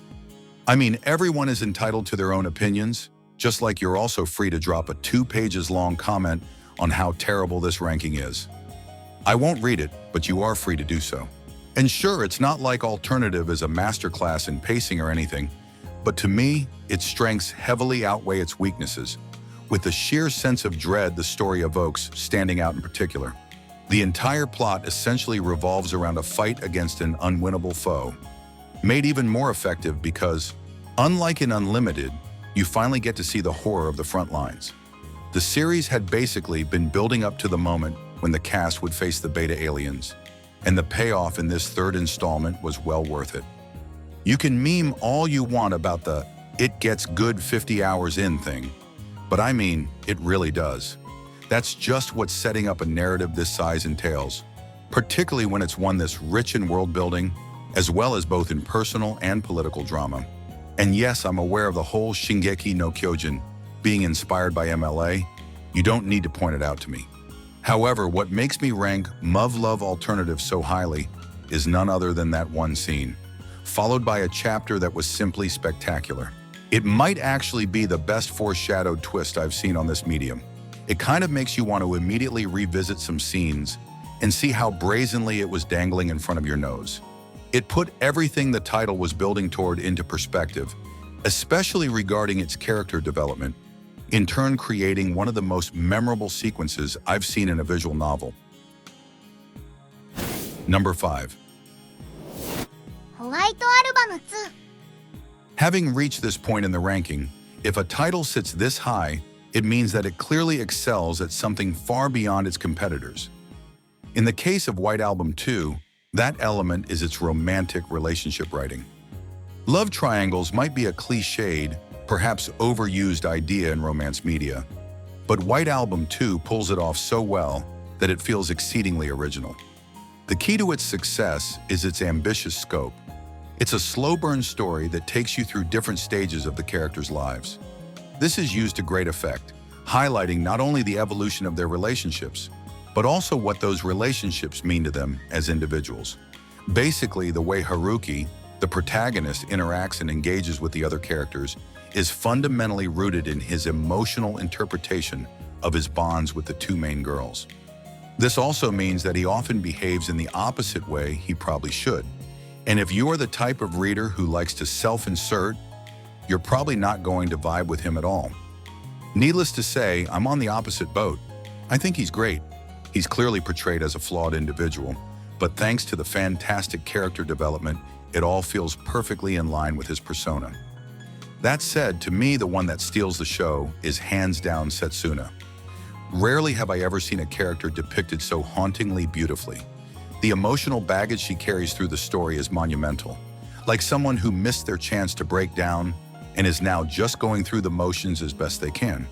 I mean, everyone is entitled to their own opinions, just like you're also free to drop a 2 pages long comment on how terrible this ranking is. I won't read it, but you are free to do so. And sure, it's not like Alternative is a masterclass in pacing or anything, but to me, its strengths heavily outweigh its weaknesses, with the sheer sense of dread the story evokes standing out in particular. The entire plot essentially revolves around a fight against an unwinnable foe, made even more effective because, unlike in Unlimited, you finally get to see the horror of the front lines. The series had basically been building up to the moment when the cast would face the beta aliens, and the payoff in this 3rd installment was well worth it. You can meme all you want about the "it gets good 50 hours in" thing, but I mean, it really does. That's just what setting up a narrative this size entails, particularly when it's one this rich in world building, as well as both in personal and political drama. And yes, I'm aware of the whole Shingeki no Kyojin being inspired by MLA. You don't need to point it out to me. However, what makes me rank Muv-Luv Alternative so highly is none other than that one scene, followed by a chapter that was simply spectacular. It might actually be the best foreshadowed twist I've seen on this medium. It kind of makes you want to immediately revisit some scenes and see how brazenly it was dangling in front of your nose. It put everything the title was building toward into perspective, especially regarding its character development, in turn creating one of the most memorable sequences I've seen in a visual novel. Number 5. Having reached this point in the ranking, if a title sits this high, it means that it clearly excels at something far beyond its competitors. In the case of White Album 2, that element is its romantic relationship writing. Love triangles might be a cliched, perhaps overused idea in romance media, But White Album 2 pulls it off so well that it feels exceedingly original. The key to its success is its ambitious scope. It's a slow-burn story that takes you through different stages of the characters' lives. This is used to great effect, highlighting not only the evolution of their relationships, but also what those relationships mean to them as individuals. Basically, the way Haruki, the protagonist, interacts and engages with the other characters is fundamentally rooted in his emotional interpretation of his bonds with the two main girls. This also means that he often behaves in the opposite way he probably should. And if you are the type of reader who likes to self-insert, you're probably not going to vibe with him at all. Needless to say, I'm on the opposite boat. I think he's great. He's clearly portrayed as a flawed individual, but thanks to the fantastic character development, it all feels perfectly in line with his persona. That said, to me, the one that steals the show is hands down Setsuna. Rarely have I ever seen a character depicted so hauntingly beautifully. The emotional baggage she carries through the story is monumental, like someone who missed their chance to break down and is now just going through the motions as best they can.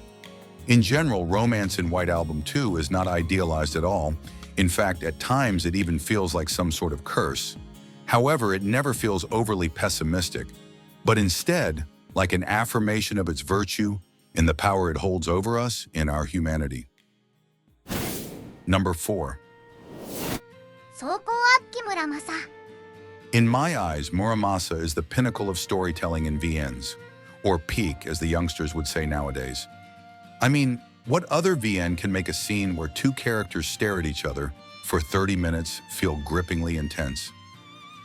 In general, romance in White Album 2 is not idealized at all. In fact, at times it even feels like some sort of curse. However, it never feels overly pessimistic, but instead, like an affirmation of its virtue and the power it holds over us in our humanity. Number 4. In my eyes, Muramasa is the pinnacle of storytelling in VNs, or peak, as the youngsters would say nowadays. I mean, what other VN can make a scene where two characters stare at each other for 30 minutes feel grippingly intense?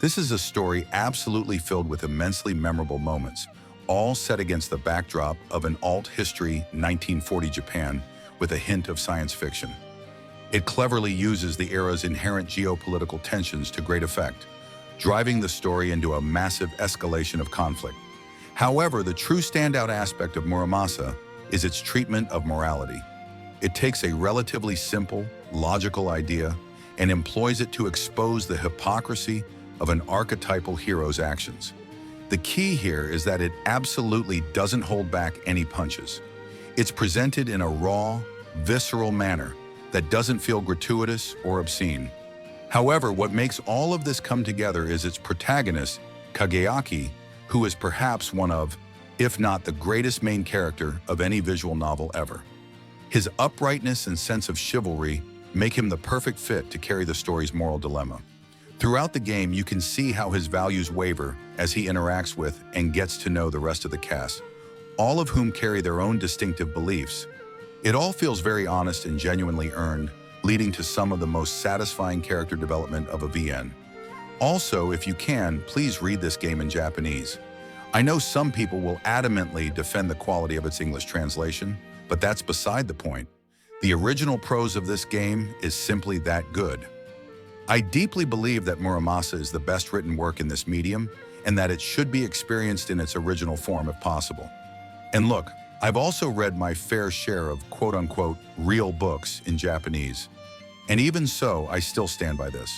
This is a story absolutely filled with immensely memorable moments, all set against the backdrop of an alt-history 1940 Japan with a hint of science fiction. It cleverly uses the era's inherent geopolitical tensions to great effect, driving the story into a massive escalation of conflict. However, the true standout aspect of Muramasa is its treatment of morality. It takes a relatively simple, logical idea and employs it to expose the hypocrisy of an archetypal hero's actions. The key here is that it absolutely doesn't hold back any punches. It's presented in a raw, visceral manner that doesn't feel gratuitous or obscene. However, what makes all of this come together is its protagonist, Kageaki, who is perhaps one of, if not the greatest main character of any visual novel ever. His uprightness and sense of chivalry make him the perfect fit to carry the story's moral dilemma. Throughout the game, you can see how his values waver as he interacts with and gets to know the rest of the cast, all of whom carry their own distinctive beliefs. It all feels very honest and genuinely earned, leading to some of the most satisfying character development of a VN. Also, if you can, please read this game in Japanese. I know some people will adamantly defend the quality of its English translation, but that's beside the point. The original prose of this game is simply that good. I deeply believe that Muramasa is the best written work in this medium and that it should be experienced in its original form if possible. And look, I've also read my fair share of quote-unquote real books in Japanese. And even so, I still stand by this.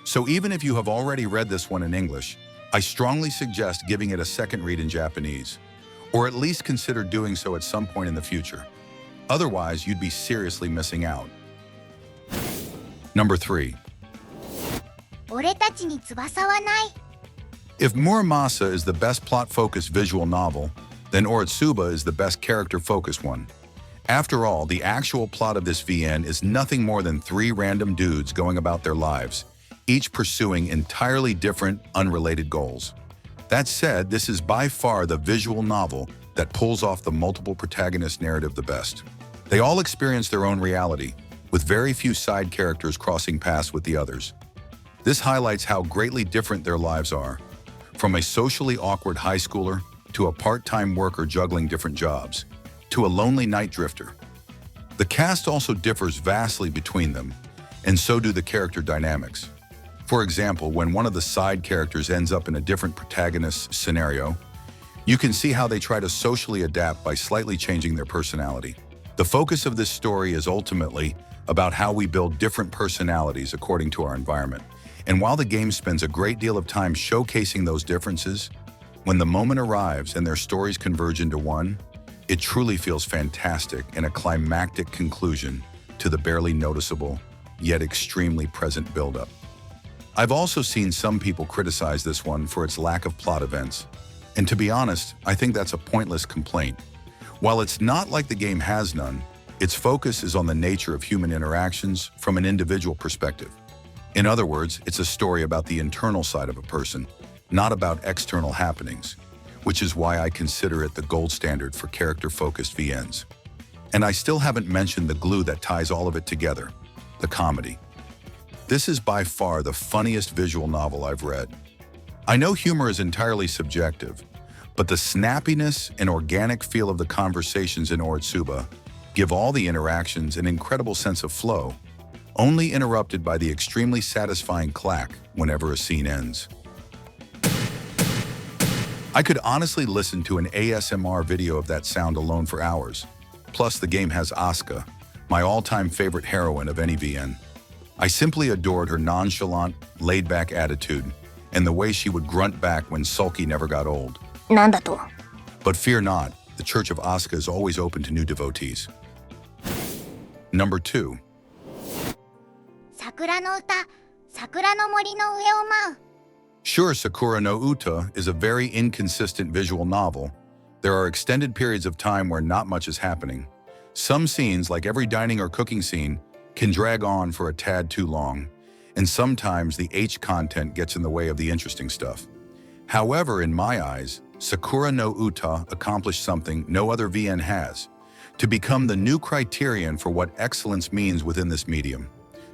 So even if you have already read this one in English, I strongly suggest giving it a second read in Japanese, or at least consider doing so at some point in the future. Otherwise, you'd be seriously missing out. Number 3. If Muramasa is the best plot-focused visual novel, then Oritsuba is the best character-focused one. After all, the actual plot of this VN is nothing more than 3 random dudes going about their lives, each pursuing entirely different, unrelated goals. That said, this is by far the visual novel that pulls off the multiple protagonist narrative the best. They all experience their own reality, with very few side characters crossing paths with the others. This highlights how greatly different their lives are, from a socially awkward high schooler to a part-time worker juggling different jobs, to a lonely night drifter. The cast also differs vastly between them, and so do the character dynamics. For example, when one of the side characters ends up in a different protagonist scenario, you can see how they try to socially adapt by slightly changing their personality. The focus of this story is ultimately about how we build different personalities according to our environment. And while the game spends a great deal of time showcasing those differences, when the moment arrives and their stories converge into one, It truly feels fantastic and a climactic conclusion to the barely noticeable, yet extremely present buildup. I've also seen some people criticize this one for its lack of plot events, and to be honest, I think that's a pointless complaint. While it's not like the game has none, its focus is on the nature of human interactions from an individual perspective. In other words, it's a story about the internal side of a person, not about external happenings, which is why I consider it the gold standard for character-focused VNs. And I still haven't mentioned the glue that ties all of it together, the comedy. This is by far the funniest visual novel I've read. I know humor is entirely subjective, but the snappiness and organic feel of the conversations in Oritsuba give all the interactions an incredible sense of flow, only interrupted by the extremely satisfying clack whenever a scene ends. I could honestly listen to an ASMR video of that sound alone for hours. Plus, the game has Asuka, my all-time favorite heroine of any VN. I simply adored her nonchalant, laid-back attitude and the way she would grunt back when sulky never got old. なんだと? But fear not, the Church of Asuka is always open to new devotees. Number 2. 桜の歌、桜の森の上を舞う. Sure, Sakura no Uta is a very inconsistent visual novel. There are extended periods of time where not much is happening. Some scenes, like every dining or cooking scene, can drag on for a tad too long, and sometimes the H content gets in the way of the interesting stuff. However, in my eyes, Sakura no Uta accomplished something no other VN has, to become the new criterion for what excellence means within this medium.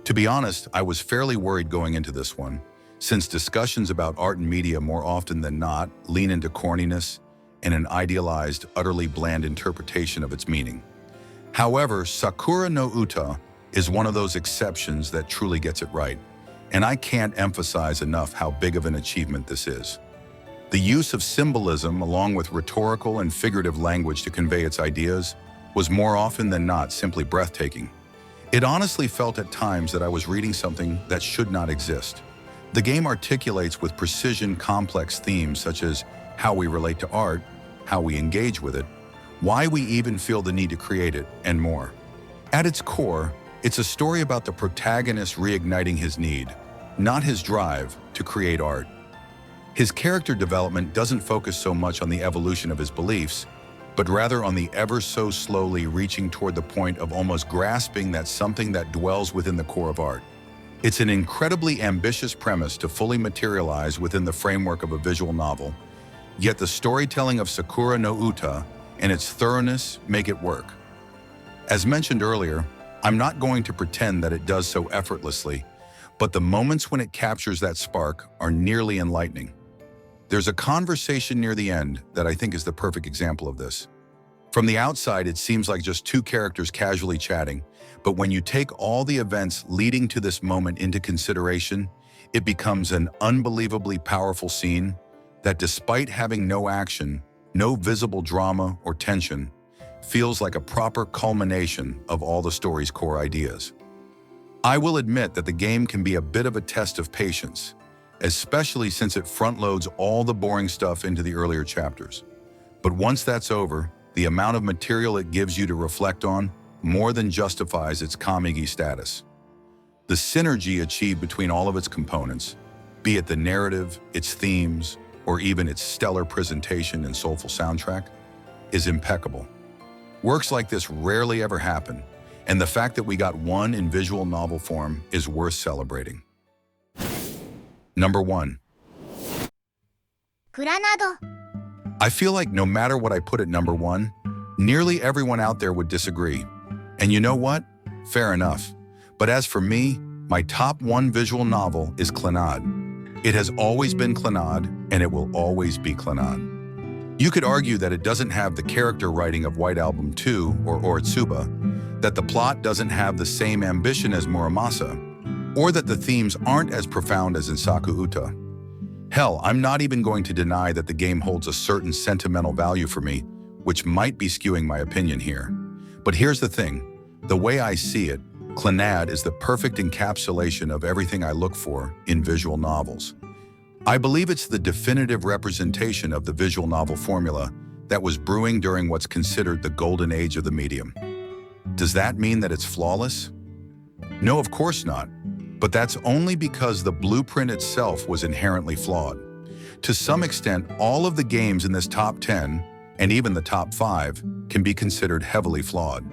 To be honest, I was fairly worried going into this one, since discussions about art and media more often than not lean into corniness and an idealized, utterly bland interpretation of its meaning. However, Sakura no Uta is one of those exceptions that truly gets it right, and I can't emphasize enough how big of an achievement this is. The use of symbolism along with rhetorical and figurative language to convey its ideas was more often than not simply breathtaking. It honestly felt at times that I was reading something that should not exist. The game articulates with precision complex themes such as how we relate to art, how we engage with it, why we even feel the need to create it, and more. At its core, it's a story about the protagonist reigniting his need, not his drive, to create art. His character development doesn't focus so much on the evolution of his beliefs, but rather on the ever so slowly reaching toward the point of almost grasping that something that dwells within the core of art. It's an incredibly ambitious premise to fully materialize within the framework of a visual novel, yet the storytelling of Sakura no Uta and its thoroughness make it work. As mentioned earlier, I'm not going to pretend that it does so effortlessly, but the moments when it captures that spark are nearly enlightening. There's a conversation near the end that I think is the perfect example of this. From the outside, it seems like just two characters casually chatting, but when you take all the events leading to this moment into consideration, it becomes an unbelievably powerful scene that, despite having no action, no visible drama or tension, feels like a proper culmination of all the story's core ideas. I will admit that the game can be a bit of a test of patience, especially since it front-loads all the boring stuff into the earlier chapters. But once that's over, the amount of material it gives you to reflect on more than justifies its Kamigi status. The synergy achieved between all of its components, be it the narrative, its themes, or even its stellar presentation and soulful soundtrack, is impeccable. Works like this rarely ever happen, and the fact that we got one in visual novel form is worth celebrating. Number 1. グラナド. I feel like no matter what I put at number 1, nearly everyone out there would disagree. And you know what? Fair enough. But as for me, my top 1 visual novel is Clannad. It has always been Clannad, and it will always be Clannad. You could argue that it doesn't have the character writing of White Album 2 or Oritsuba, that the plot doesn't have the same ambition as Muramasa, or that the themes aren't as profound as in Saku Uta. Hell, I'm not even going to deny that the game holds a certain sentimental value for me, which might be skewing my opinion here. But here's the thing, the way I see it, Clannad is the perfect encapsulation of everything I look for in visual novels. I believe it's the definitive representation of the visual novel formula that was brewing during what's considered the golden age of the medium. Does that mean that it's flawless? No, of course not. But that's only because the blueprint itself was inherently flawed. To some extent, all of the games in this top 10, and even the top 5, can be considered heavily flawed.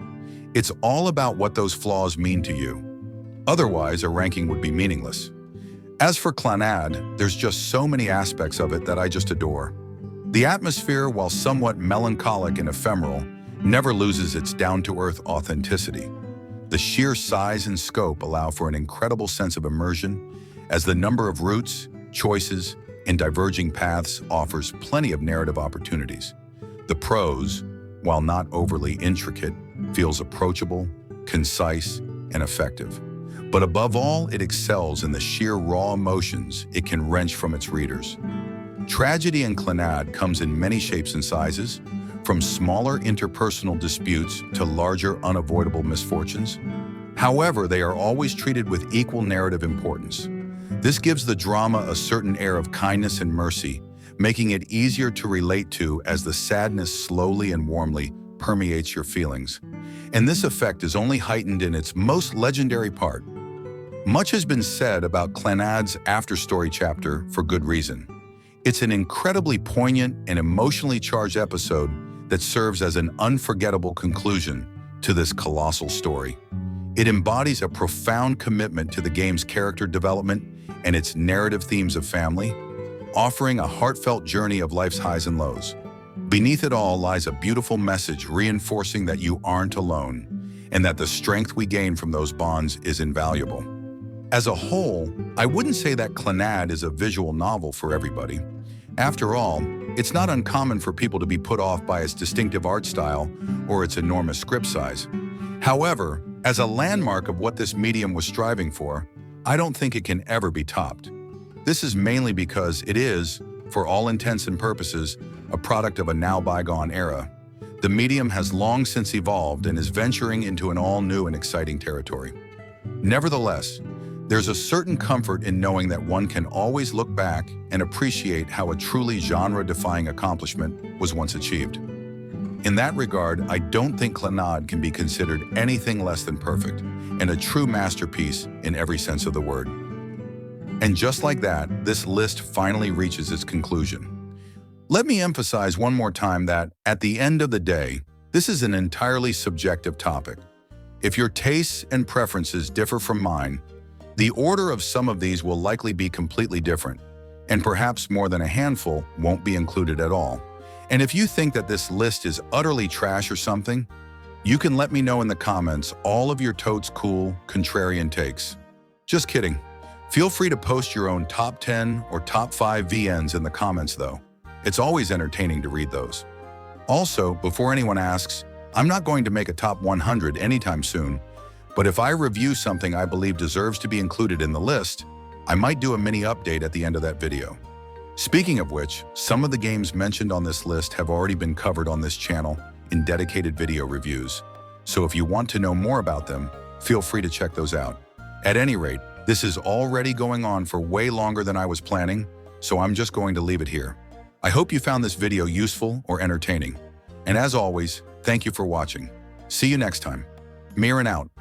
It's all about what those flaws mean to you. Otherwise, a ranking would be meaningless. As for Clannad, there's just so many aspects of it that I just adore. The atmosphere, while somewhat melancholic and ephemeral, never loses its down-to-earth authenticity. The sheer size and scope allow for an incredible sense of immersion, as the number of routes, choices, and diverging paths offers plenty of narrative opportunities. The prose, while not overly intricate, feels approachable, concise, and effective. But above all, it excels in the sheer raw emotions it can wrench from its readers. Tragedy in Clannad comes in many shapes and sizes, from smaller interpersonal disputes to larger unavoidable misfortunes. However, they are always treated with equal narrative importance. This gives the drama a certain air of kindness and mercy, making it easier to relate to as the sadness slowly and warmly permeates your feelings. And this effect is only heightened in its most legendary part. Much has been said about Clannad's after-story chapter for good reason. It's an incredibly poignant and emotionally charged episode that serves as an unforgettable conclusion to this colossal story. It embodies a profound commitment to the game's character development and its narrative themes of family, offering a heartfelt journey of life's highs and lows. Beneath it all lies a beautiful message reinforcing that you aren't alone and that the strength we gain from those bonds is invaluable. As a whole, I wouldn't say that Clannad is a visual novel for everybody. After all, it's not uncommon for people to be put off by its distinctive art style or its enormous script size. However, as a landmark of what this medium was striving for, I don't think it can ever be topped. This is mainly because it is, for all intents and purposes, a product of a now bygone era. The medium has long since evolved and is venturing into an all-new and exciting territory. Nevertheless, there's a certain comfort in knowing that one can always look back and appreciate how a truly genre-defying accomplishment was once achieved. In that regard, I don't think Clannad can be considered anything less than perfect, and a true masterpiece in every sense of the word. And just like that, this list finally reaches its conclusion. Let me emphasize one more time that, at the end of the day, this is an entirely subjective topic. If your tastes and preferences differ from mine, the order of some of these will likely be completely different, and perhaps more than a handful won't be included at all. And if you think that this list is utterly trash or something, you can let me know in the comments all of your totes cool, contrarian takes. Just kidding. Feel free to post your own top 10 or top 5 VNs in the comments though. It's always entertaining to read those. Also, before anyone asks, I'm not going to make a top 100 anytime soon, but if I review something I believe deserves to be included in the list, I might do a mini update at the end of that video. Speaking of which, some of the games mentioned on this list have already been covered on this channel in dedicated video reviews. So if you want to know more about them, feel free to check those out. At any rate, this is already going on for way longer than I was planning, so I'm just going to leave it here. I hope you found this video useful or entertaining. And as always, thank you for watching. See you next time. Mirin out.